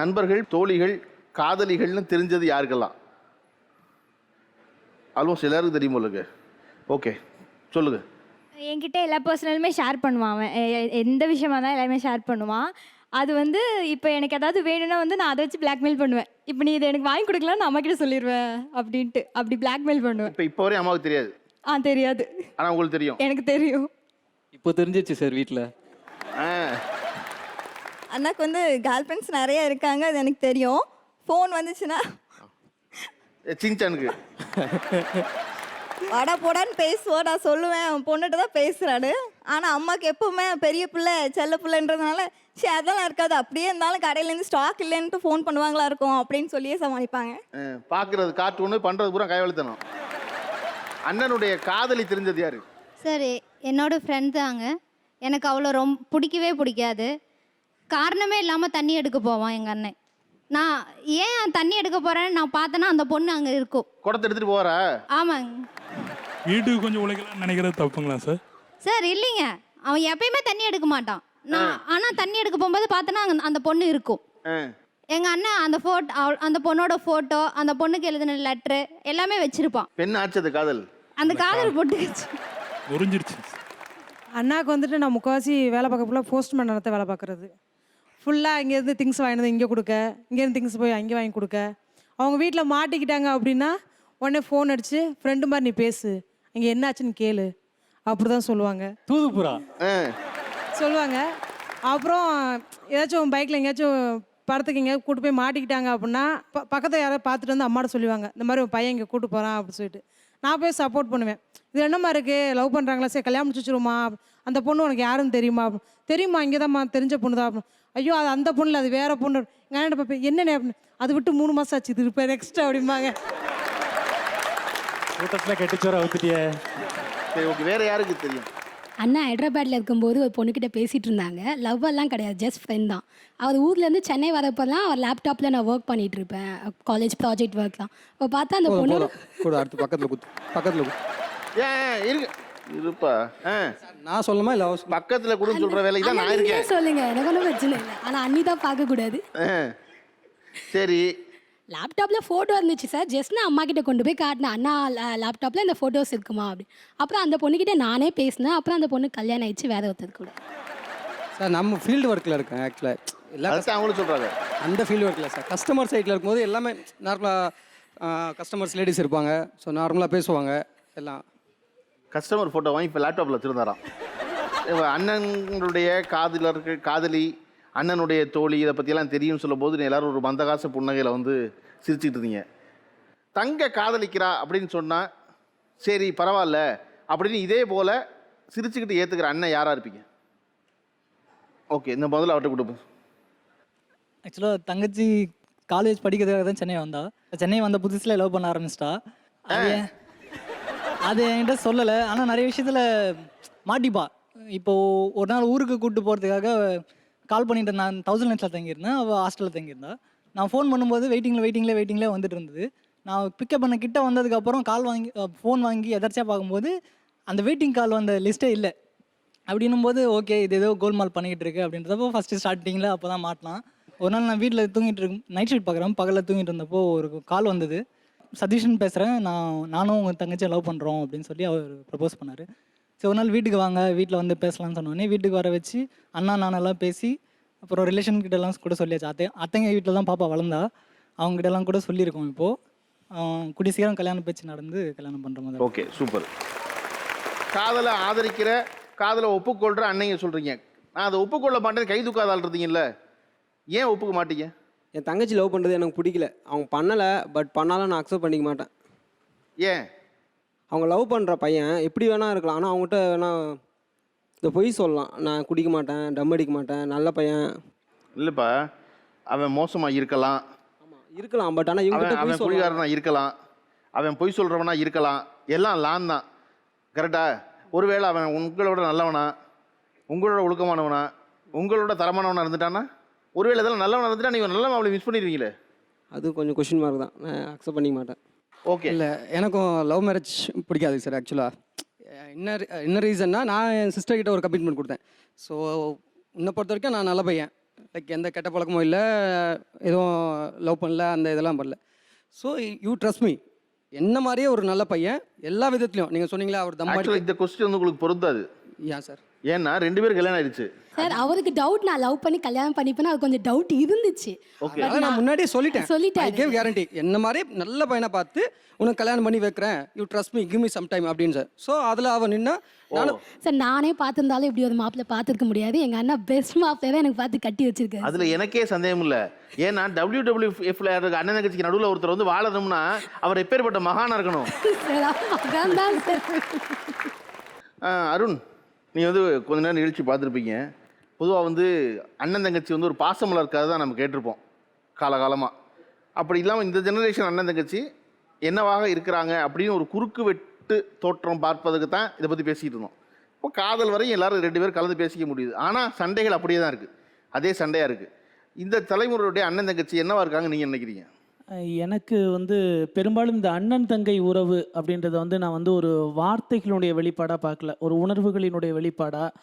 நண்பர்கள், தோழிகள், காதலிகள்னு தெரிஞ்சது யாருக்கெல்லாம்? ஆல்மோஸ்ட் எல்லாருக்கும் தெரியும் உங்களுக்கு. ஓகே, சொல்லுங்கள். என்கிட்ட எல்லா பர்சனலுமே ஷேர் பண்ணுவான் அவன். எந்த விஷயமா தான் எல்லாமே ஷேர் பண்ணுவான். அது வந்து இப்போ எனக்கு ஏதாவது வேணும்னா வந்து நான் அதை வச்சு பிளாக்மெயில் பண்ணுவேன். இப்போ நீ இதை எனக்கு வாங்கி கொடுக்கலாம், நான் அம்மா கிட்ட சொல்லிடுவேன் அப்படின்ட்டு அப்படி பிளாக்மெயில் பண்ணுவேன். இப்போ வரையும் அம்மாவுக்கு தெரியாது? தெரியாது. ஆனால் உங்களுக்கு தெரியும்? எனக்கு தெரியும். இப்போ தெரிஞ்சிச்சு சார் வீட்டில். அண்ணாக்கு வந்து கேர்ள் ஃப்ரெண்ட்ஸ் நிறைய இருக்காங்க, அது எனக்கு தெரியும். ஃபோன் வந்துச்சுன்னா சின்சானுக்கு வாடா போடான்னு பேசுவோம். நான் சொல்லுவேன் அவன் பொண்ணுகிட்ட தான் பேசுகிறான்னு. ஆனால் அம்மாவுக்கு எப்பவுமே பெரிய பிள்ளை செல்ல பிள்ளைன்றதுனால சரி அதெல்லாம் இருக்காது, அப்படியே இருந்தாலும் கடையிலேருந்து ஸ்டாக் இல்லைன்ட்டு ஃபோன் பண்ணுவாங்களா இருக்கும் அப்படின்னு சொல்லியே சமாளிப்பாங்க. பார்க்குறது கார்ட்டூனு, பண்ணுறது பூரா கைவழித்தனம். அண்ணனுடைய காதலி தெரிஞ்சது யாரு? சரி, என்னோட ஃப்ரெண்ட் தாங்க. எனக்கு அவ்வளோ ரொம்ப பிடிக்காது. காரணமே இல்லாமல் தண்ணி எடுக்க போவான் எங்கள் அண்ணன். நான் ஏன் தண்ணி எடுக்க போகிறேன்னு நான் பார்த்தேன்னா அந்த பொண்ணு அங்கே இருக்கும். குடத்தை எடுத்துகிட்டு போகிறா? ஆமாங்க. வீட்டுக்கு கொஞ்சம் உழைக்கலாம்னு நினைக்கிறது தப்புங்களா சார்? சார் இல்லைங்க, அவன் எப்பயுமே தண்ணி எடுக்க மாட்டான். நான் ஆனால் தண்ணி எடுக்க போகும்போது பார்த்தேன்னா அந்த பொண்ணு இருக்கும். எங்கள் அண்ணன் அந்த அந்த பொண்ணோட ஃபோட்டோ, அந்த பொண்ணுக்கு எழுதின லெட்ரு எல்லாமே வச்சுருப்பான். பெண் ஆச்சது காதல். அந்த காதல் போட்டுக்கிச்சு. முறிஞ்சிருச்சு. அண்ணாக்கு வந்துட்டு நான் முக்கால்வாசி வேலை பார்க்க ஃபுல்லாக போஸ்ட்மேன் நடத்த வேலை பார்க்குறது. ஃபுல்லாக இங்கேருந்து திங்ஸ் வாங்கினது இங்கே கொடுக்க, இங்கேருந்து திங்ஸ் போய் அங்கே வாங்கி கொடுக்க. அவங்க வீட்டில் மாட்டிக்கிட்டாங்க அப்படின்னா உடனே ஃபோன் அடித்து ஃப்ரெண்டு மாதிரி நீ பேசு, இங்கே என்னாச்சுன்னு கேளு, அப்படி தான் சொல்லுவாங்க. தூதுப்புறா சொல்லுவாங்க. அப்புறம் ஏதாச்சும் பைக்கில் எங்கேயாச்சும் படத்துக்கு எங்கேயாவது கூட்டு போய் மாட்டிக்கிட்டாங்க அப்படின்னா பக்கத்தில் யாராவது பார்த்துட்டு வந்து அம்மாட்ட சொல்லுவாங்க, இந்த மாதிரி உன் பையன் இங்கே கூட்டு போகிறான் அப்படின்னு சொல்லிட்டு. நான் போய் சப்போர்ட் பண்ணுவேன். இது என்னம்மா இருக்குது, லவ் பண்ணுறாங்களா, சரி கல்யாணம் முடிச்சு வச்சுருமா, அந்த பொண்ணு உனக்கு யாருன்னு தெரியுமா, தெரியுமா, இங்கே தான்மா தெரிஞ்ச பொண்ணு தான் அப்படின்னு. ஐயோ அது அந்த பொண்ணு இல்லை, அது வேற பொண்ணு. எங்கள் அண்ணன் பார்ப்பேன், என்னென்ன அப்படின்னு. அது விட்டு 3 மாதம் ஆச்சு, இது இப்போ நெக்ஸ்ட் அப்படிம்பாங்க. கூட்டத்தில் கெட்டுச்சோர அவுத்துட்டியே. சரி ஓகே, வேற யாருக்கு தெரியும்? அண்ணா ஹைதராபாத்தில் இருக்கும்போது ஒரு பொண்ணுக்கிட்ட பேசிகிட்டு இருந்தாங்க. லவ் எல்லாம் கிடையாது, ஜஸ்ட் ஃப்ரெண்ட் தான். அவர் ஊர்லேருந்து சென்னை வரப்போலாம் அவர் லேப்டாப்பில் நான் ஒர்க் பண்ணிகிட்டு இருப்பேன், காலேஜ் ப்ராஜெக்ட் ஒர்க்லாம். இப்போ பார்த்தா அந்த பொண்ணு கூட அடுத்து பக்கத்தில் இருப்பா. நான் சொல்லுமா இல்லை பக்கத்தில் கொடுன்னு சொல்கிற வேலைக்கு தான் நான் இருக்கேன். சொல்லுங்க, எனக்கு ஒன்றும் பிரச்சனை இல்லை. ஆனால் அண்ணி தான் பார்க்கக்கூடாது. சரி, லேப்டாப்பில் ஃபோட்டோ இருந்துச்சு சார். ஜஸ்ட் நான் அம்மா கிட்ட கொண்டு போய் காட்டினேன், அண்ணா லேப்டாப்பில் இந்த ஃபோட்டோஸ் இருக்குமா அப்படி. அப்புறம் அந்த பொண்ணுக்கிட்ட நானே பேசினேன். அப்புறம் அந்த பொண்ணு கல்யாணம் ஆயிடுச்சு வேற ஒருத்தர் கூட. சார் நம்ம ஃபீல்டு ஒர்க்கில் இருக்கேன் ஆக்சுவலாக. எல்லாம் அவங்களும் சொல்கிறாங்க அந்த ஃபீல்டு ஒர்க்கில் சார். கஸ்டமர் சைட்டில் இருக்கும்போது எல்லாமே நார்மலாக கஸ்டமர்ஸ் லேடிஸ் இருப்பாங்க. ஸோ நார்மலாக பேசுவாங்க எல்லாம். கஸ்டமர் ஃபோட்டோ வாங்கி இப்போ லேப்டாப்பில் வச்சுருந்தாராம். அண்ணனுடைய காதலி, அண்ணனுடைய தோழி, இதை பற்றியெல்லாம் தெரியும்னு சொல்லும் போது எல்லாரும் ஒரு மந்தகாச புன்னகையில் வந்து சிரிச்சுட்டு இருந்தீங்க. தங்க காதலிக்கிறா அப்படின்னு சொன்னால் சரி பரவாயில்ல அப்படின்னு இதே போல் சிரிச்சுக்கிட்டு ஏற்றுக்கிற அண்ணன் யாராக இருப்பீங்க? ஓகே, இந்த முதல்ல அவர்கிட்ட கொடுப்போம். ஆக்சுவலாக தங்கச்சி காலேஜ் படிக்கிறதுக்காக தான் சென்னை வந்தா. சென்னை வந்த புதுசில் லவ் பண்ண ஆரம்பிச்சிட்டா. அது என்கிட்ட சொல்லலை, ஆனால் நிறைய விஷயத்தில் மாட்டிப்பா. இப்போது ஒரு நாள் ஊருக்கு கூப்பிட்டு போகிறதுக்காக கால் பண்ணிட்டு நான் 1000 நெட்ஸில் தங்கியிருந்தேன், அவள் ஹாஸ்டலில் தங்கியிருந்தா. நான் ஃபோன் பண்ணும்போது வெயிட்டிங்கில் வந்துட்டு இருந்தது. நான் பிக்கப் பண்ண கிட்ட வந்ததுக்கப்புறம் ஃபோன் வாங்கி எதாச்சியாக பார்க்கும்போது அந்த வெயிட்டிங் கால் வந்த லிஸ்ட்டே இல்லை. அப்படின்னும் போது ஓகே இது ஏதோ கோல்மால் பண்ணிக்கிட்டு இருக்கு அப்படின்றப்போ ஃபஸ்ட்டு ஸ்டார்டிங்கில் அப்போ தான் மாட்டலாம். ஒரு நாள் நான் வீட்டில் தூங்கிட்டு நைட் ஷீட் பார்க்குறேன், பகலில் தூங்கிட்டு இருந்தப்போ ஒரு கால் வந்தது. சதீஷ்னு பேசுகிறேன், நானும் உங்கள் தங்கச்சியை லவ் பண்ணுறோம் அப்படின்னு சொல்லி அவர் ப்ரப்போஸ் பண்ணார். ஸோ ஒரு நாள் வீட்டுக்கு வாங்க, வீட்டில் வந்து பேசலாம்னு சொன்னோடனே வீட்டுக்கு வர வச்சு அண்ணா நானெல்லாம் பேசி அப்புறம் ரிலேஷன்கிட்டலாம் கூட சொல்லியாச்சு. அத்தைங்க வீட்டில் தான் பாப்பா வளர்ந்தா, அவங்ககிட்டலாம் கூட சொல்லியிருக்கோம். இப்போது கூடிய சீக்கிரம் கல்யாணம் பேச்சு நடந்து கல்யாணம் பண்ணுற மாதிரி. Okay, super. காதலை ஆதரிக்கிற, காதலை ஒப்புக்கொள்கிற அன்னைங்க சொல்கிறீங்க. நான் அதை ஒப்புக்கொள்ள மாட்டேன்னு கை தூக்காத ஆள் இருந்தீங்கல்ல, ஏன் ஒப்புக்க மாட்டீங்க? என் தங்கச்சி லவ் பண்ணுறது எனக்கு பிடிக்கல. அவங்க பண்ணலை, பட் பண்ணாலும் நான் அக்செப்ட் பண்ணிக்க மாட்டேன். ஏன்? அவங்க லவ் பண்ணுற பையன் எப்படி வேணால் இருக்கலாம், ஆனால் அவங்ககிட்ட வேணால் இந்த பொய் சொல்லலாம், நான் குடிக்க மாட்டேன், டம் அடிக்க மாட்டேன், நல்ல பையன். இல்லைப்பா, அவன் மோசமாக இருக்கலாம். ஆமாம் இருக்கலாம், பட் ஆனால் இவங்க அவன் குடிகாரனா இருக்கலாம், அவன் பொய் சொல்கிறவனா இருக்கலாம், எல்லாம் லான் தான். கரெக்டா? ஒருவேளை அவன் உங்களோட நல்லவனா, உங்களோட ஒழுக்கமானவனா, உங்களோட தரமானவனா இருந்துட்டானா, ஒருவேளை இதெல்லாம் நல்லவனா இருந்துட்டா நீங்கள் நல்லவன் அவளை மிஸ் பண்ணிடுவீங்களே. அது கொஞ்சம் கொஷின் மார்க் தான், நான் அக்செப்ட் பண்ணிக்க மாட்டேன். ஓகே. இல்லை, எனக்கும் லவ் மேரேஜ் பிடிக்காது சார். ஆக்சுவலாக என்ன ரீசன்னா, நான் என் சிஸ்டர் கிட்ட ஒரு கமிட்மெண்ட் கொடுத்தேன். ஸோ என்னை பொறுத்த வரைக்கும் நான் நல்ல பையன், லைக் எந்த கெட்ட பழக்கமும் இல்லை, எதுவும் லவ் பண்ணல, அந்த இதெல்லாம் பண்ணல. ஸோ யூ ட்ரஸ்ட் மீ, என்ன மாதிரியே ஒரு நல்ல பையன் எல்லா விதத்துலையும். நீங்கள் சொன்னீங்களா அவர் தம்மா. இந்த கொஸ்டின் வந்து உங்களுக்கு பொருந்தாது. ஏன் சார்? ஏன்னா 2 பேரும் கல்யாணம் ஆயிடுச்சு சார். அவருக்கு டவுட், நான் லவ் பண்ணி கல்யாணம் பண்ணிப்பேன்னா அது கொஞ்சம் டவுட் இருந்துச்சு. ஓகே, நான் முன்னாடியே சொல்லிட்டேன். ஐ கேவ் கேரண்டி, என்ன மாதிரி நல்ல பையனை பார்த்து உனக்கு கல்யாணம் பண்ணி வைக்கிறேன், you trust me, give me some time அப்படின்னு சார். ஸோ அதில் அவன் நின்னா சார் நானே பார்த்துருந்தாலும் இப்படி ஒரு மாப்பிள்ளை பார்த்துருக்க முடியாது. எங்கள் அண்ணா பெஸ்ட் மாப்பிள்ளை தான் எனக்கு பார்த்து கட்டி வச்சிருக்காரு. அதில் எனக்கே சந்தேகம் இல்லை. ஏன்னா WWFல இருக்க அண்ணன் தங்கச்சிக்கு நடுவில் ஒருத்தர் வந்து வாழணும்னா அவர் எப்பேற்பட்ட மகானா இருக்கணும். அருண், நீ வந்து கொஞ்ச நேரம் நிகழ்ச்சி பார்த்துருப்பீங்க. பொதுவாக வந்து அண்ணன் தங்கச்சி வந்து ஒரு பாசமலர் கதை தான் நம்ம கேட்டிருப்போம் காலகாலமாக. அப்படி இல்லாமல் இந்த ஜெனரேஷன் அண்ணன் தங்கச்சி என்னவாக இருக்கிறாங்க அப்படின்னு ஒரு குறுக்கு வெட்டு தோற்றம் பார்ப்பதுக்கு தான் இதை பற்றி பேசிக்கிட்டு இருந்தோம். இப்போ காதல் வரையும் எல்லாரும் 2 பேரும் கலந்து பேசிக்க முடியுது. ஆனால் சண்டைகள் அப்படியே தான் இருக்குது, அதே சண்டையாக இருக்குது. இந்த தலைமுறையுடைய அண்ணன் தங்கச்சி என்னவா இருக்காங்க நீங்கள் நினைக்கிறீங்க? எனக்கு வந்து பெரும்பாலும் இந்த அண்ணன் தங்கை உறவு அப்படின்றத வந்து நான் வந்து ஒரு வார்த்தைகளுடைய வெளிப்பாடாக பார்க்கல, ஒரு உணர்வுகளினுடைய வெளிப்பாடாக,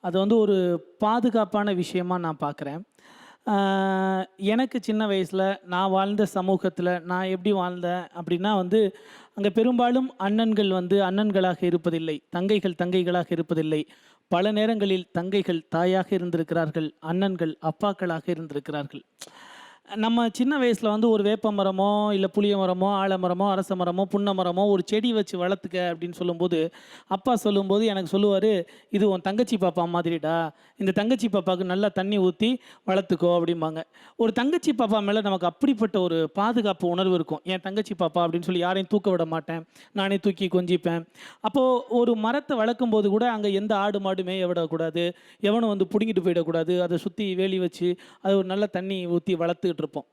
அது வந்து ஒரு பாதுகாப்பான விஷயமா நான் பார்க்குறேன். எனக்கு சின்ன வயசில் நான் வாழ்ந்த சமூகத்தில் நான் எப்படி வாழ்ந்தேன் அப்படின்னா வந்து அங்கே பெரும்பாலும் அண்ணன்கள் வந்து அண்ணன்களாக இருப்பதில்லை, தங்கைகள் தங்கைகளாக இருப்பதில்லை. பல நேரங்களில் தங்கைகள் தாயாக இருந்திருக்கிறார்கள், அண்ணன்கள் அப்பாக்களாக இருந்திருக்கிறார்கள். நம்ம சின்ன வயசில் வந்து ஒரு வேப்ப மரமோ இல்லை புளிய மரமோ ஆலமரமோ அரச மரமோ புன்னை மரமோ ஒரு செடி வச்சு வளர்த்துக்க அப்படின்னு சொல்லும்போது அப்பா சொல்லும்போது எனக்கு சொல்லுவார், இது உன் தங்கச்சி பாப்பா மாதிரிடா, இந்த தங்கச்சி பாப்பாவுக்கு நல்லா தண்ணி ஊற்றி வளர்த்துக்கோ அப்படிம்பாங்க. ஒரு தங்கச்சி பாப்பா மேலே நமக்கு அப்படிப்பட்ட ஒரு பாதுகாப்பு உணர்வு இருக்கும். என் தங்கச்சி பாப்பா அப்படின்னு சொல்லி யாரையும் தூக்க விட மாட்டேன், நானே தூக்கி கொஞ்சிப்பேன். அப்போது ஒரு மரத்தை வளர்க்கும் போது கூட அங்கே எந்த ஆடு மாடு மேய விடக்கூடாது, எவனும் வந்து பிடுங்கிட்டு போயிடக்கூடாது, அதை சுற்றி வேலி வச்சு அது ஒரு நல்ல தண்ணி ஊற்றி வளர்த்துக்கிட்டு இருப்போம்.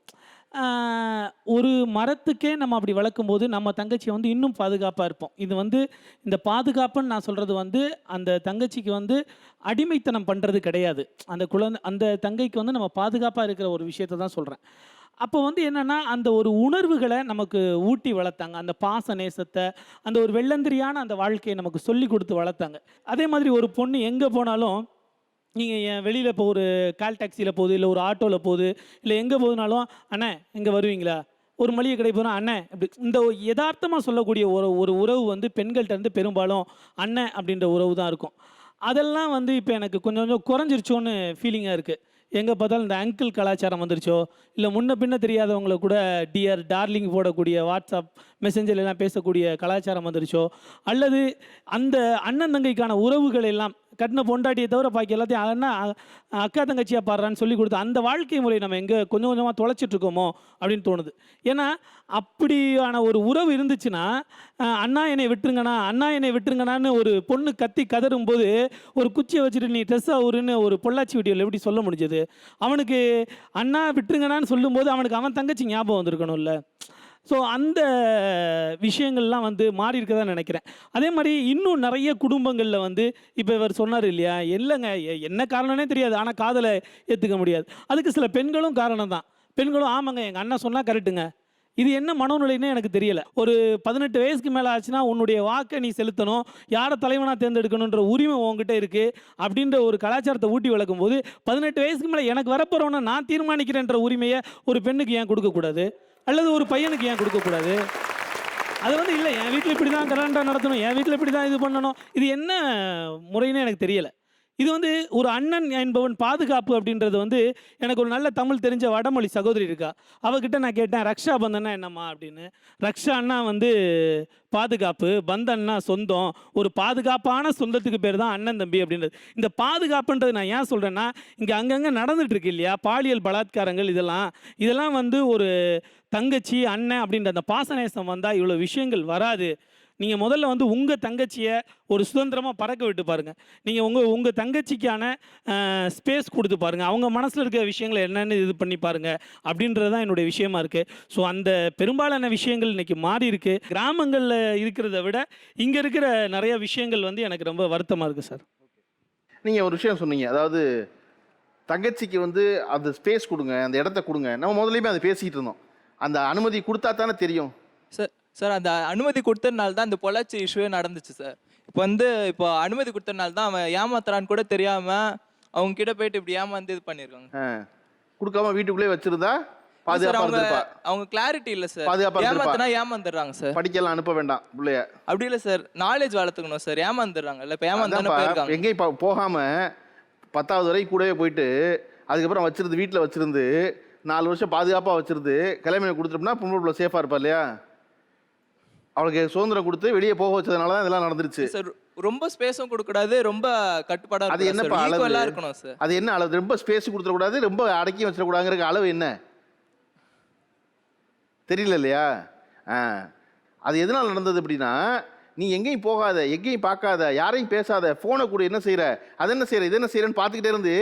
ஒரு மரத்துக்கே நம்ம அப்படி வளர்க்கும்போது நம்ம தங்கச்சி வந்து இன்னும் பாதுகாப்பாக இருப்போம். இது வந்து இந்த பாதுகாப்புன்னு நான் சொல்கிறது வந்து அந்த தங்கச்சிக்கு வந்து அடிமைத்தனம் பண்ணுறது கிடையாது. அந்த தங்கைக்கு வந்து நம்ம பாதுகாப்பாக இருக்கிற ஒரு விஷயத்தை தான் சொல்கிறேன். அப்போ வந்து என்னென்னா அந்த ஒரு உணர்வுகளை நமக்கு ஊட்டி வளர்த்தாங்க, அந்த பாச நேசத்தை, அந்த ஒரு வெள்ளந்திரியான அந்த வாழ்க்கையை நமக்கு சொல்லி கொடுத்து வளர்த்தாங்க. அதே மாதிரி ஒரு பொண்ணு எங்கே போனாலும் நீங்கள் என் வெளியில் இப்போ ஒரு கால் டாக்ஸியில் போகுது, இல்லை ஒரு ஆட்டோவில் போகுது, இல்லை எங்கே போகுதுனாலும் அண்ணே எங்கே வருவீங்களா, ஒரு மளிகை கடை போகிறோம் அண்ணே அப்படி இந்த யதார்த்தமாக சொல்லக்கூடிய ஒரு உறவு வந்து பெண்கள்கிட்ட இருந்து பெரும்பாலும் அண்ணன் அப்படின்ற உறவு தான் இருக்கும். அதெல்லாம் வந்து இப்போ எனக்கு கொஞ்சம் கொஞ்சம் குறைஞ்சிருச்சோன்னு ஃபீலிங்காக இருக்குது. எங்கே பார்த்தாலும் இந்த அங்கிள் கலாச்சாரம் வந்துருச்சோ, இல்லை முன்ன பின்ன தெரியாதவங்களை கூட டியர் டார்லிங் போடக்கூடிய வாட்ஸ்அப் மெசேஞ்சர்லாம் பேசக்கூடிய கலாச்சாரம் வந்துருச்சோ, அல்லது அந்த அண்ணன் தங்கைக்கான உறவுகள் எல்லாம் கட்டின பொண்டாட்டியை தவிர பாக்கி எல்லாத்தையும் அண்ணா அக்கா தங்கச்சியாக பாடுறான்னு சொல்லி கொடுத்து அந்த வாழ்க்கை முறை நம்ம எங்கே கொஞ்சம் கொஞ்சமாக தொலைச்சிட்ருக்கோமோ அப்படின்னு தோணுது. ஏன்னா அப்படியான ஒரு உறவு இருந்துச்சுன்னா அண்ணா என்னை விட்டுருங்கண்ணா, அண்ணா என்னை விட்டுருங்கண்ணான்னு ஒரு பொண்ணு கத்தி கதறும்போது ஒரு குச்சியை வச்சுட்டு நீ ட்ரெஸ் ஆகுருன்னு ஒரு பொள்ளாச்சி வீடியோவில் எப்படி சொல்ல முடிஞ்சது? அவனுக்கு அண்ணா விட்டுருங்கண்ணான்னு சொல்லும்போது அவனுக்கு அவன் தங்கச்சி ஞாபகம் வந்திருக்கணும்ல. ஸோ அந்த விஷயங்கள்லாம் வந்து மாறி இருக்க தான் நினைக்கிறேன். அதே மாதிரி இன்னும் நிறைய குடும்பங்களில் வந்து இப்போ இவர் சொன்னார் இல்லையா, இல்லைங்க என்ன காரணம்னே தெரியாது ஆனால் காதலை ஏற்றுக்க முடியாது. அதுக்கு சில பெண்களும் காரணம் தான். பெண்களும் ஆமாங்க எங்கள் அண்ணன் சொன்னால் கரெக்டுங்க. இது என்ன மனோநிலைன்னு எனக்கு தெரியலை. ஒரு 18 வயசுக்கு மேலே ஆச்சுன்னா உன்னுடைய வாக்கை நீ செலுத்தணும், யாரை தலைவனாக தேர்ந்தெடுக்கணுன்ற உரிமை உங்ககிட்ட இருக்குது அப்படின்ற ஒரு கலாச்சாரத்தை ஊட்டி வளர்க்கும் போது 18 வயசுக்கு மேலே எனக்கு வரப்போகிறவனை நான் தீர்மானிக்கிறேன்ற உரிமையை ஒரு பெண்ணுக்கு ஏன் கொடுக்கக்கூடாது, அல்லது ஒரு பையனுக்கு ஏன் கொடுக்கக்கூடாது? அது வந்து இல்லை என் வீட்டில் இப்படி தான் கல்யாணம் நடத்தணும், என் வீட்டில் இப்படி தான் இது பண்ணணும், இது என்ன முறைன்னு எனக்கு தெரியலை. இது வந்து ஒரு அண்ணன் என்பவன் பாதுகாப்பு அப்படின்றது வந்து எனக்கு ஒரு நல்ல தமிழ் தெரிஞ்ச வடமொழி சகோதரி இருக்கா, அவகிட்ட நான் கேட்டேன் ரக்ஷா பந்தன்னா என்னம்மா அப்படின்னு. ரக்ஷா அண்ணா வந்து பாதுகாப்பு, பந்தன்னா சொந்தம், ஒரு பாதுகாப்பான சொந்தத்துக்கு பேர் தான் அண்ணன் தம்பி அப்படின்றது. இந்த பாதுகாப்புன்றது நான் ஏன் சொல்கிறேன்னா இங்கே அங்கங்கே நடந்துட்டு இருக்கு இல்லையா பாலியல் பலாத்காரங்கள், இதெல்லாம் வந்து ஒரு தங்கச்சி அண்ணன் அப்படின்ற அந்த பாசநேசம் வந்தால் இவ்வளோ விஷயங்கள் வராது. நீங்கள் முதல்ல வந்து உங்கள் தங்கச்சியை ஒரு சுதந்திரமாக பறக்க விட்டு பாருங்கள். நீங்கள் உங்கள் தங்கச்சிக்கான ஸ்பேஸ் கொடுத்து பாருங்கள், அவங்க மனசில் இருக்கிற விஷயங்களை என்னென்னு இது பண்ணி பாருங்கள் அப்படின்றது தான் என்னுடைய விஷயமா இருக்குது. ஸோ அந்த பெரும்பாலான விஷயங்கள் இன்றைக்கி மாறி இருக்குது. கிராமங்களில் இருக்கிறத விட இங்கே இருக்கிற நிறைய விஷயங்கள் வந்து எனக்கு ரொம்ப வருத்தமாக இருக்குது சார். நீங்கள் ஒரு விஷயம் சொன்னீங்க, அதாவது தங்கச்சிக்கு வந்து அந்த ஸ்பேஸ் கொடுங்க, அந்த இடத்த கொடுங்க. நம்ம முதலையுமே அதை பேசிக்கிட்டு இருந்தோம். அந்த அனுமதி கொடுத்தா தானே தெரியும் சார். அந்த அனுமதி கொடுத்ததுனால தான் இந்த பொள்ளாச்சி இஷ்யூவே நடந்துச்சு சார். இப்போ அனுமதி கொடுத்ததுனால தான் அவன் ஏமாத்துறான்னு கூட தெரியாமல் அவங்க கிட்ட போயிட்டு இப்படி ஏமாந்து இது பண்ணியிருக்காங்க. கொடுக்காம வீட்டுக்குள்ளே வச்சிருந்தா அவங்க கிளாரிட்டி இல்லை சார், ஏமாத்தினா ஏமாந்துடுறாங்க சார். படிக்கலாம் அனுப்ப வேண்டாம் பிள்ளைய, அப்படி இல்லை சார், நாலேஜ் வளர்த்துக்கணும் சார். ஏமாந்துடுறாங்க இல்லை, இப்போ ஏமாந்தானே போயிருக்காங்க. எங்கேயும் போகாமல் 10வது வரைக்கும் கூடவே போயிட்டு அதுக்கப்புறம் வச்சிருந்து வீட்டில் வச்சிருந்து 4 வருஷம் பாதுகாப்பாக வச்சிருந்து கிளம்பி கொடுத்துட்டோம்னா பொம்பளை பிள்ளை சேஃபாக இருப்பா இல்லையா? அவளுக்கு சுதந்திரம் கொடுத்து வெளியே போக வச்சதுனால தான் இதெல்லாம் நடந்துருச்சு சார். ரொம்ப ஸ்பேஸும் கொடுக்கக்கூடாது, ரொம்ப கட்டுப்பாடாக அது என்னப்பா அளவு இருக்கணும் சார். அது என்ன அளவு? ரொம்ப ஸ்பேஸ் கொடுத்துடக்கூடாது, ரொம்ப அடக்கி வச்சிடக்கூடாதுங்கிற அளவு என்ன தெரியல இல்லையா? அது எதனால் நடந்தது அப்படின்னா, நீ எங்கேயும் போகாத, எங்கேயும் பார்க்காத, யாரையும் பேசாத, ஃபோனை கூட என்ன செய்கிற, அது என்ன செய்கிற, இது என்ன செய்கிறேன்னு பார்த்துக்கிட்டே இருந்து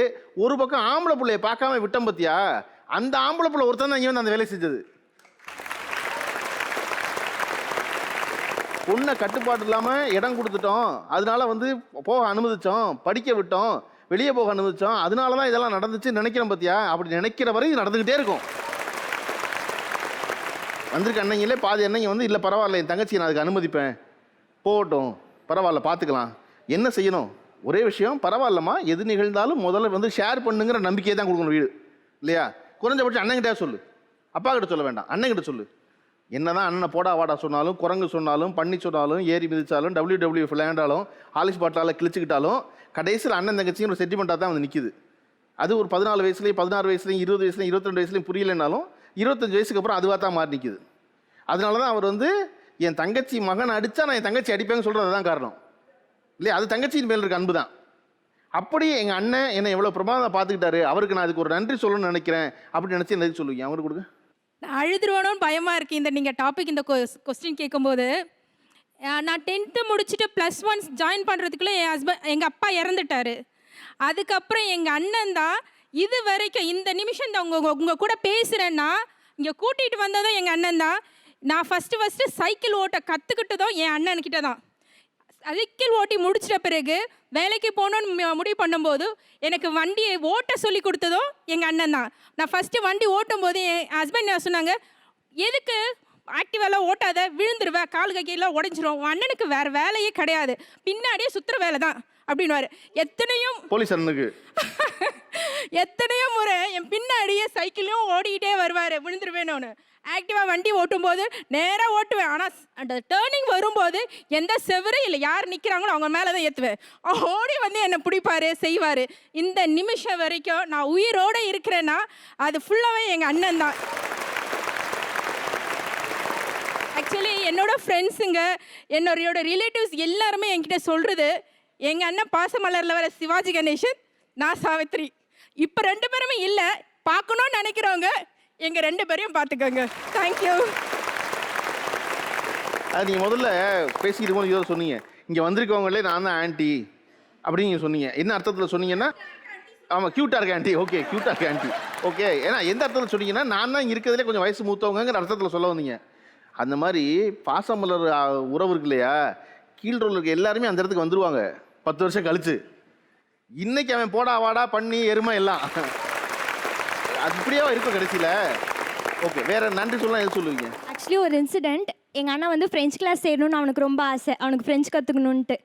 ஒரு பக்கம் ஆம்பளை பிள்ளைய பார்க்காம விட்டம் பத்தியா, அந்த ஆம்பளை பிள்ளை ஒருத்தன் தான் இங்கே வந்து அந்த வேலை செஞ்சது. பொண்ணை கட்டுப்பாடு இல்லாமல் இடம் கொடுத்துட்டோம், அதனால வந்து போக அனுமதித்தோம், படிக்க விட்டோம், வெளியே போக அனுமதித்தோம், அதனால தான் இதெல்லாம் நடந்துச்சு நினைக்கிறோம் பார்த்தியா? அப்படி நினைக்கிற வரை இது நடந்துக்கிட்டே இருக்கும். வந்திருக்க அன்னைங்களே பாதி அன்னைங்க வந்து இல்லை பரவாயில்ல என் தங்கச்சி நான் அதுக்கு அனுமதிப்பேன், போகட்டும் பரவாயில்ல பார்த்துக்கலாம். என்ன செய்யணும்? ஒரே விஷயம், பரவாயில்லம்மா எது நிகழ்ந்தாலும் முதல்ல வந்து ஷேர் பண்ணுங்கிற நம்பிக்கையை தான் கொடுக்கணும் வீடு. இல்லையா? குறைஞ்சபட்சம் அண்ணன்கிட்ட சொல்லு, அப்பா கிட்ட சொல்ல வேண்டாம், அண்ணன்கிட்ட சொல்லு. என்னதான் அண்ணனை போடா வாடா சொன்னாலும், குரங்கு சொன்னாலும், பண்ணி சொன்னாலும், ஏறி மிதிச்சாலும், WW விளையாண்டாலும், ஹாலிஸ் பாட்டிலால் கிழிச்சுக்கிட்டாலும் கடைசியில் அண்ணன் தங்கச்சியும் ஒரு சென்டிமெண்ட்டாக தான் வந்து நிற்கிது. அது ஒரு 14 வயசுலேயும் 16 வயசுலையும் 20 வயசுலையும் 22 வயசுலையும் புரியலைனாலும் 25 வயசுக்கு அப்புறம் அதுவாக தான் மாறி நிற்கிது. அதனால தான் அவர் வந்து என் தங்கச்சி மகன் அடித்தா நான் என் தங்கச்சி அடிப்பேன்னு சொல்கிறது தான் காரணம் இல்லையா? அது தங்கச்சியின் மேல் இருக்க அன்பு தான். அப்படி எங்கள் அண்ணன் என்னை எவ்வளோ பிரமாதம் பார்த்துக்கிட்டாரு, அவருக்கு நான் அதுக்கு ஒரு நன்றி சொல்லணும்னு நினைக்கிறேன் அப்படின்னு நினச்சி நன்றி சொல்லுவீங்க. அவருக்கு கொடுங்க. அழுதுருவானோன்னு பயமாக இருக்குது இந்த நீங்கள் டாபிக் இந்த கொஸ்டின் கேட்கும்போது. நான் 10th முடிச்சுட்டு +1 ஜாயின் பண்ணுறதுக்குள்ளே எங்கள் அப்பா இறந்துட்டார். அதுக்கப்புறம் எங்கள் அண்ணன் தான் இது வரைக்கும் இந்த நிமிஷம் தான் உங்கள் கூட பேசுகிறேன்னா இங்கே கூட்டிகிட்டு வந்ததும் எங்கள் அண்ணன் தான். நான் ஃபஸ்ட்டு சைக்கிள் ஓட்ட கற்றுக்கிட்டதும் என் அண்ணன்கிட்ட தான். சைக்கிள் ஓட்டி முடிச்சிட்ட பிறகு வேலைக்கு போகணுன்னு முடிவு பண்ணும்போது எனக்கு வண்டியை ஓட்ட சொல்லி கொடுத்ததும் எங்கள் அண்ணன் தான். நான் ஃபஸ்ட்டு வண்டி ஓட்டும் போது என் ஹஸ்பண்ட் சொன்னாங்க, எதுக்கு ஆக்டிவாலாம் ஓட்டாத, விழுந்துருவேன், கால் கையெல்லாம் உடஞ்சிரும், உன் அண்ணனுக்கு வேறு வேலையே கிடையாது, பின்னாடியே சுற்றுற வேலை தான் அப்படின்வாரு. எத்தனையோ முறை என் பின்னாடியே சைக்கிளையும் ஓடிக்கிட்டே வருவார், விழுந்துருவேணும்னு. ஆக்டிவாக வண்டி ஓட்டும் போது நேராக ஓட்டுவேன். ஆனால் அந்த டேர்னிங் வரும்போது எந்த செவரும் இல்லை, யார் நிற்கிறாங்களோ அவங்க மேலே தான் ஏற்றுவேன். ஓடி வந்து என்னை பிடிப்பார், செய்வார். இந்த நிமிஷம் வரைக்கும் நான் உயிரோடு இருக்கிறேன்னா அது ஃபுல்லாகவே எங்கள் அண்ணன் தான். ஆக்சுவலி என்னோடய ஃப்ரெண்ட்ஸுங்க, என்னோட ரிலேட்டிவ்ஸ் எல்லாருமே என்கிட்ட சொல்கிறது, எங்கள் அண்ணன் பாசமலரில் வர சிவாஜி கணேசன், நான் சாவித்ரி. இப்போ 2 பேருமே இல்லை, பார்க்கணுன்னு நினைக்கிறவங்க எங்கள் 2 பேரையும் பார்த்துக்கோங்க. தேங்க்யூ. அது நீங்கள் முதல்ல பேசிக்கிட்டு போது இதோ சொன்னீங்க, இங்கே வந்திருக்கவங்களே நான் தான் ஆன்ட்டி அப்படின்னு நீங்கள் சொன்னீங்க. என்ன அர்த்தத்தில் சொன்னீங்கன்னா, ஆமாம் க்யூட்டாக இருக்க ஆன்ட்டி, ஓகே க்யூட்டாக இருக்க ஆன்ட்டி, ஓகே. ஏன்னா எந்த அர்த்தத்தில் சொன்னீங்கன்னா, நான் தான் இருக்கிறதுலே கொஞ்சம் வயசு மூத்தவங்கிற அர்த்தத்தில் சொல்ல வந்தீங்க. அந்த மாதிரி பாசமலர் உறவு இருக்கு இல்லையா, கீழ் ரோல் இருக்க எல்லாருமே அந்த இடத்துக்கு வந்துடுவாங்க 10 வருஷம் கழிச்சு. இன்னைக்கு அவன் போடா வாடா பண்ணி எருமை எல்லாம் அது இப்படியே இருக்கும் கடைசியில். ஓகே, வேற நன்றி சொல்லலாம் எது சொல்லுவீங்க? ஆக்சுவலி ஒரு இன்சிடெண்ட், எங்கள் அண்ணன் வந்து ஃப்ரெஞ்ச் கிளாஸ் சேரணும்னு அவனுக்கு ரொம்ப ஆசை, அவனுக்கு ஃப்ரெஞ்ச் கற்றுக்கணுன்ட்டு.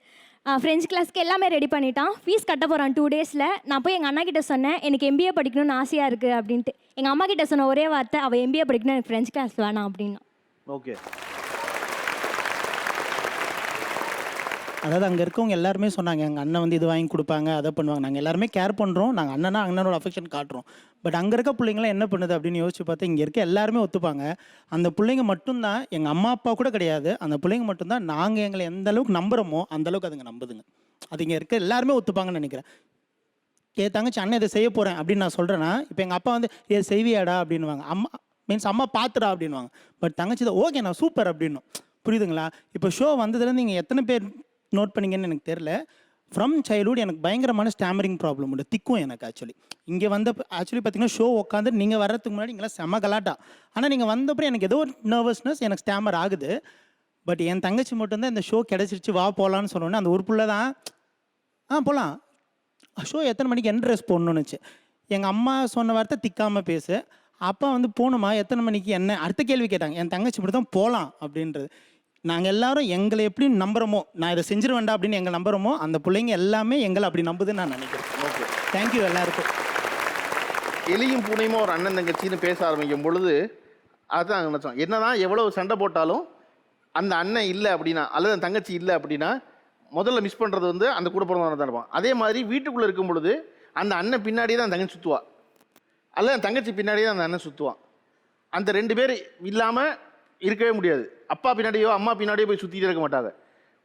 ஃப்ரெஞ்ச் கிளாஸ்க்கு எல்லாமே ரெடி பண்ணிட்டான். ஃபீஸ் கட்ட போகிறான் 2 டேஸில். நான் போய் எங்கள் அண்ணா கிட்ட சொன்னேன், எனக்கு MBA படிக்கணும்னு ஆசையாக இருக்குது அப்படின்ட்டு. எங்கள் அம்மா கிட்ட சொன்ன ஒரே வார்த்தை, அவள் MBA படிக்கணும், எனக்கு ஃப்ரெஞ்ச் கிளாஸ் வேணாம் அப்படின்னா. ஓகே. அதாவது அங்கே இருக்கவங்க எல்லாருமே சொன்னாங்க, எங்கள் அண்ணன் வந்து இது வாங்கி கொடுப்பாங்க, அதை பண்ணுவாங்க. நாங்கள் எல்லாருமே கேர் பண்ணுறோம், நாங்கள் அண்ணனா அண்ணனோட அஃபெக்ஷன் காட்டுறோம். பட் அங்கே இருக்க பிள்ளைங்களாம் என்ன பண்ணுது அப்படின்னு யோசிச்சு பார்த்தா, இங்கே இருக்க எல்லாருமே ஒத்துப்பாங்க. அந்த பிள்ளைங்க மட்டும்தான், எங்கள் அம்மா அப்பா கூட கிடையாது, அந்த பிள்ளைங்க மட்டும்தான் நாங்கள் எங்களை எந்த அளவுக்கு நம்புகிறோமோ அந்தளவுக்கு அதுங்க நம்புதுங்க. அது இங்கே இருக்க எல்லாருமே ஒத்துப்பாங்கன்னு நினைக்கிறேன். தங்கச்சி அண்ணன் இதை செய்ய போகிறேன் அப்படின்னு நான் சொல்கிறேன்னா, இப்போ எங்கள் அப்பா வந்து இதை செய்வியாடா அப்படின்வாங்க, அம்மா மீன்ஸ் அம்மா பார்த்துடா அப்படின்வாங்க. பட் தங்கச்சி தான் ஓகே நான் சூப்பர் அப்படின்னும். புரியுதுங்களா? இப்போ ஷோ வந்ததுலேருந்து நீங்கள் எத்தனை பேர் நோட் பண்ணிங்கன்னு எனக்கு தெரில. ஃப்ரம் சைல்ட்ஹுட் எனக்கு பயங்கரமான ஸ்டாமரிங் ப்ராப்ளம் உண்டு, திக்கும் எனக்கு. இங்கே வந்த பார்த்தீங்கன்னா ஷோ உட்காந்து நீங்கள் வர்றதுக்கு முன்னாடி இங்கெல்லாம் செம கலாட்டா. ஆனால் நீங்கள் வந்தப்பறம் எனக்கு ஏதோ ஒரு நர்வஸ்னஸ், எனக்கு ஸ்டாமர் ஆகுது. பட் என் தங்கச்சி மட்டும்தான் இந்த ஷோ கிடச்சிருச்சு வா போகலான்னு சொன்னோன்னே அந்த ஒரு புள்ள தான் போகலாம், ஷோ எத்தனை மணிக்கு என்ன ட்ரெஸ் போடணுன்னுச்சு. எங்கள் அம்மா சொன்ன வார்த்தை திக்காமல் பேசு. அப்பா வந்து போகணுமா எத்தனை மணிக்கு என்ன அடுத்த கேள்வி கேட்டாங்க. என் தங்கச்சி மட்டும் தான் போகலாம் அப்படின்றது. நாங்கள் எல்லாரும் எங்களை எப்படி நம்புகிறோமோ, நான் இதை செஞ்சிட வேண்டாம் அப்படின்னு எங்களை நம்புகிறோமோ, அந்த பிள்ளைங்க எல்லாமே எங்களை அப்படி நம்புதுன்னு நான் நினைக்கிறேன். ஓகே, தேங்க்யூ எல்லாருக்கும். எலியும் பூனையுமா ஒரு அண்ணன் தங்கச்சின்னு பேச ஆரம்பிக்கும் பொழுது அதுதான் நினச்சோம். என்னதான் எவ்வளவு சண்டை போட்டாலும் அந்த அண்ணன் இல்லை அப்படின்னா, அல்லது அந்த தங்கச்சி இல்லை அப்படின்னா, முதல்ல மிஸ் பண்ணுறது வந்து அந்த கூட பிறந்தவங்க தான் இருப்பான். அதே மாதிரி வீட்டுக்குள்ளே இருக்கும் பொழுது அந்த அண்ணன் பின்னாடியே தான் அந்த தங்கச்சி சுற்றுவா, அல்லது அந்த தங்கச்சி பின்னாடியே தான் அந்த அண்ணன் சுற்றுவான். அந்த 2 பேர் இல்லாமல் இருக்கவே முடியாது. அப்பா பின்னாடியோ அம்மா பின்னாடியோ போய் சுற்றிட்டே இருக்க மாட்டாங்க.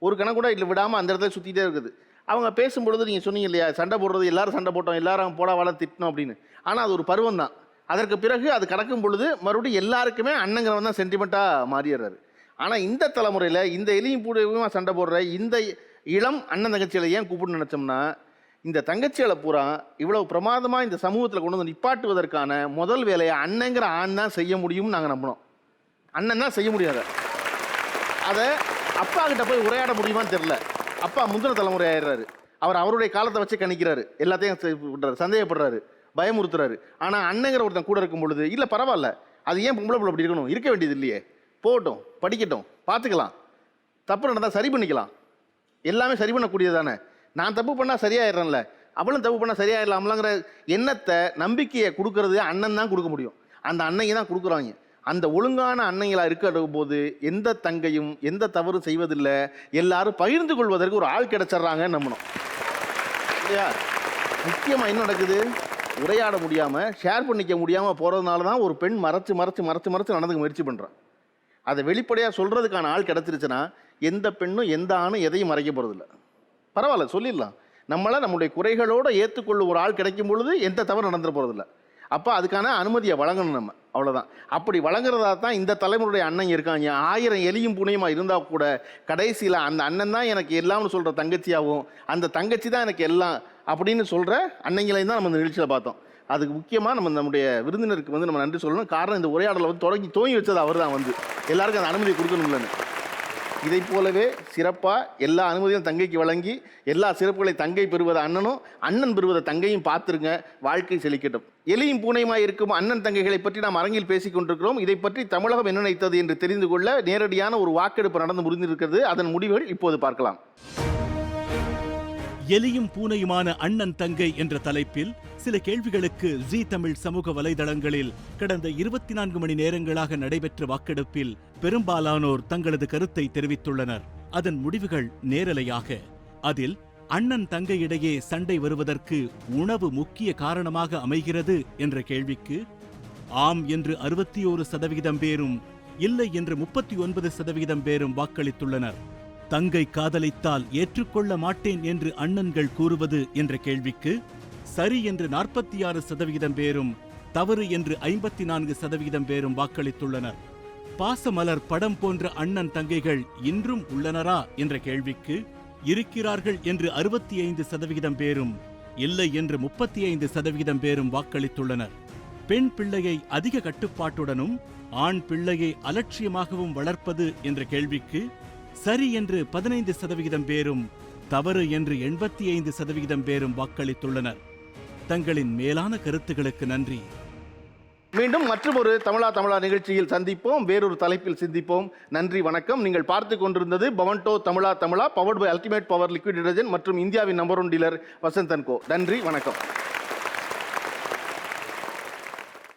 ஒரு கணக்கு கூட இல்லை விடாமல் அந்த இடத்துல சுற்றிட்டே இருக்குது. அவங்க பேசும்பொழுது நீங்கள் சொன்னீங்க இல்லையா, சண்டை போடுறது எல்லாரும் சண்டை போட்டோம், எல்லாரும் போட வாழ திட்டணும் அப்படின்னு. ஆனால் அது ஒரு பருவம் தான். அதற்கு பிறகு அது கடக்கும் பொழுது மறுபடியும் எல்லாருக்குமே அண்ணங்கிறவன் தான் சென்டிமெண்ட்டாக மாறிடுறாரு. ஆனால் இந்த தலைமுறையில் இந்த எலியும் பூடையுமா சண்டை போடுற இந்த இளம் அண்ணன் தங்கச்சிகளை ஏன் கூப்பிட்டு நினச்சோம்னா, இந்த தங்கச்சிகளை பூரா இவ்வளவு பிரமாதமாக இந்த சமூகத்தில் கொண்டு வந்து நிப்பாட்டுவதற்கான முதல் வேலையை அண்ணங்கிற ஆண் தான் செய்ய முடியும்னு நாங்கள் நம்பினோம். அண்ணன் தான் செய்ய முடியாது. அதை அப்பா கிட்ட போய் உரையாட முடியுமான்னு தெரில. அப்பா முந்தின தலைமுறை ஆயிடுறாரு. அவர் அவருடைய காலத்தை வச்சு கணிக்கிறாரு, எல்லாத்தையும் சந்தேகப்படுறாரு, பயமுறுத்துறாரு. ஆனால் அண்ணங்கிற ஒருத்தன் கூட இருக்கும் பொழுது இல்லை பரவாயில்ல, அது ஏன் பொம்பளை பிள்ளை அப்படி இருக்கணும், இருக்க வேண்டியது இல்லையே, போகட்டும் படிக்கட்டும் பார்த்துக்கலாம், தப்பு நடந்தால் சரி பண்ணிக்கலாம், எல்லாமே சரி பண்ணக்கூடியது தானே, நான் தப்பு பண்ணால் சரியாயிடுறேன்ல, அவளும் தப்பு பண்ண சரியாயிடலாம்லங்கிற எண்ணத்தை நம்பிக்கையை கொடுக்கறது அண்ணன் தான் கொடுக்க முடியும். அந்த அன்னையை தான் கொடுக்குறாங்க. அந்த ஒழுங்கான அன்னைகளாக இருக்கிற போது எந்த தங்கையும் எந்த தவறும் செய்வதில்லை, எல்லாரும் பகிர்ந்து கொள்வதற்கு ஒரு ஆள் கிடைச்சிட்றாங்கன்னு நம்பணும் இல்லையா? முக்கியமாக என்ன நடக்குது, உரையாட முடியாமல் ஷேர் பண்ணிக்க முடியாமல் போகிறதுனால தான் ஒரு பெண் மறைச்சு நடந்துக்க முயற்சி பண்ணுறான். அதை வெளிப்படையாக சொல்கிறதுக்கான ஆள் கிடச்சிருச்சுன்னா எந்த பெண்ணும் எந்த ஆணும் எதையும் மறைக்க போகிறதில்ல. பரவாயில்ல, சொல்லிடலாம். நம்முடைய குறைகளோடு ஏற்றுக்கொள்ளும் ஒரு ஆள் கிடைக்கும் பொழுது எந்த தவறு நடந்துட போகிறதில்ல. அப்போ அதுக்கான அனுமதியை வழங்கணும் நம்ம, அவ்வளோதான். அப்படி வழங்குறதா தான் இந்த தலைமுறையுடைய அண்ணன் இருக்காங்க. 1000 எலியும் புனையுமா இருந்தால் கூட கடைசியில் அந்த அண்ணன் தான் எனக்கு எல்லாம்னு சொல்கிற தங்கச்சியாகவும், அந்த தங்கச்சி தான் எனக்கு எல்லாம் அப்படின்னு சொல்கிற அன்னைங்களையும் தான் நம்ம இந்த நிகழ்ச்சியில் பார்த்தோம். அதுக்கு முக்கியமாக நம்முடைய விருந்தினருக்கு நம்ம நன்றி சொல்லணும். காரணம் இந்த உரையாடலை துவங்கி வச்சது அவர் தான். எல்லாருக்கும் அந்த அனுமதி கொடுக்கணும்லன்னு. இதை போலவே சிறப்பாக எல்லா அனுமதியும் தங்கைக்கு வழங்கி எல்லா சிறப்புகளை தங்கை பெறுவதை அண்ணனும், அண்ணன் பெறுவதை தங்கையும் பார்த்துருங்க. வாழ்க்கை செழிக்கட்டும். எலியும் பூனையுமாய் இருக்கும் அண்ணன் தங்கைகளை பற்றி நாம் அரங்கில் பேசிக் கொண்டிருக்கிறோம். இதை பற்றி தமிழகம் என்ன நினைத்தது என்று தெரிந்து கொள்ள நேரடியான ஒரு வாக்கெடுப்பு நடந்து முடிந்திருக்கிறது. அதன் முடிவுகள் இப்போது பார்க்கலாம். எலியும் பூனையுமான அண்ணன் தங்கை என்ற தலைப்பில் சில கேள்விகளுக்கு ஜீ தமிழ் சமூக வலைதளங்களில் கடந்த 24 மணி நேரங்களாக நடைபெற்ற வாக்கெடுப்பில் பெரும்பாலானோர் தங்களது கருத்தை தெரிவித்துள்ளனர். அதன் முடிவுகள் நேரலையாக. அதில் அண்ணன் தங்கை இடையே சண்டை வருவதற்கு உணவு முக்கிய காரணமாக அமைகிறது என்ற கேள்விக்கு ஆம் என்று 61% பேரும், இல்லை என்று 39% பேரும் வாக்களித்துள்ளனர். தங்கை காதலித்தால் ஏற்றுக்கொள்ள மாட்டேன் என்று அண்ணன்கள் கூறுவது என்ற கேள்விக்கு சரி என்று 46% பேரும், தவறு என்று 54% பேரும் வாக்களித்துள்ளனர். பாசமலர் படம் போன்ற அண்ணன் தங்கைகள் இன்றும் உள்ளனரா என்ற கேள்விக்கு இருக்கிறார்கள் என்று 65% பேரும், இல்லை என்று 35% பேரும் வாக்களித்துள்ளனர். பெண் பிள்ளையை அதிக கட்டுப்பாட்டுடனும் ஆண் பிள்ளையை அலட்சியமாகவும் வளர்ப்பது என்ற கேள்விக்கு சரி என்று 15% பேரும், தவறு என்று 85% பேரும் வாக்களித்துள்ளனர். தங்களின் மேலான கருத்துகளுக்கு நன்றி. மீண்டும் மற்றொரு தமிழா நிகழ்ச்சியில் சந்திப்போம். வேறொரு தலைப்பில் சிந்திப்போம். நன்றி, வணக்கம். நீங்கள் பார்த்து கொண்டிருந்தது பவன்டோ தமிழா powered by ultimate power liquid detergent மற்றும் இந்தியாவின் நம்பர் 1 டீலர் வசந்த் & கோ. நன்றி, வணக்கம்.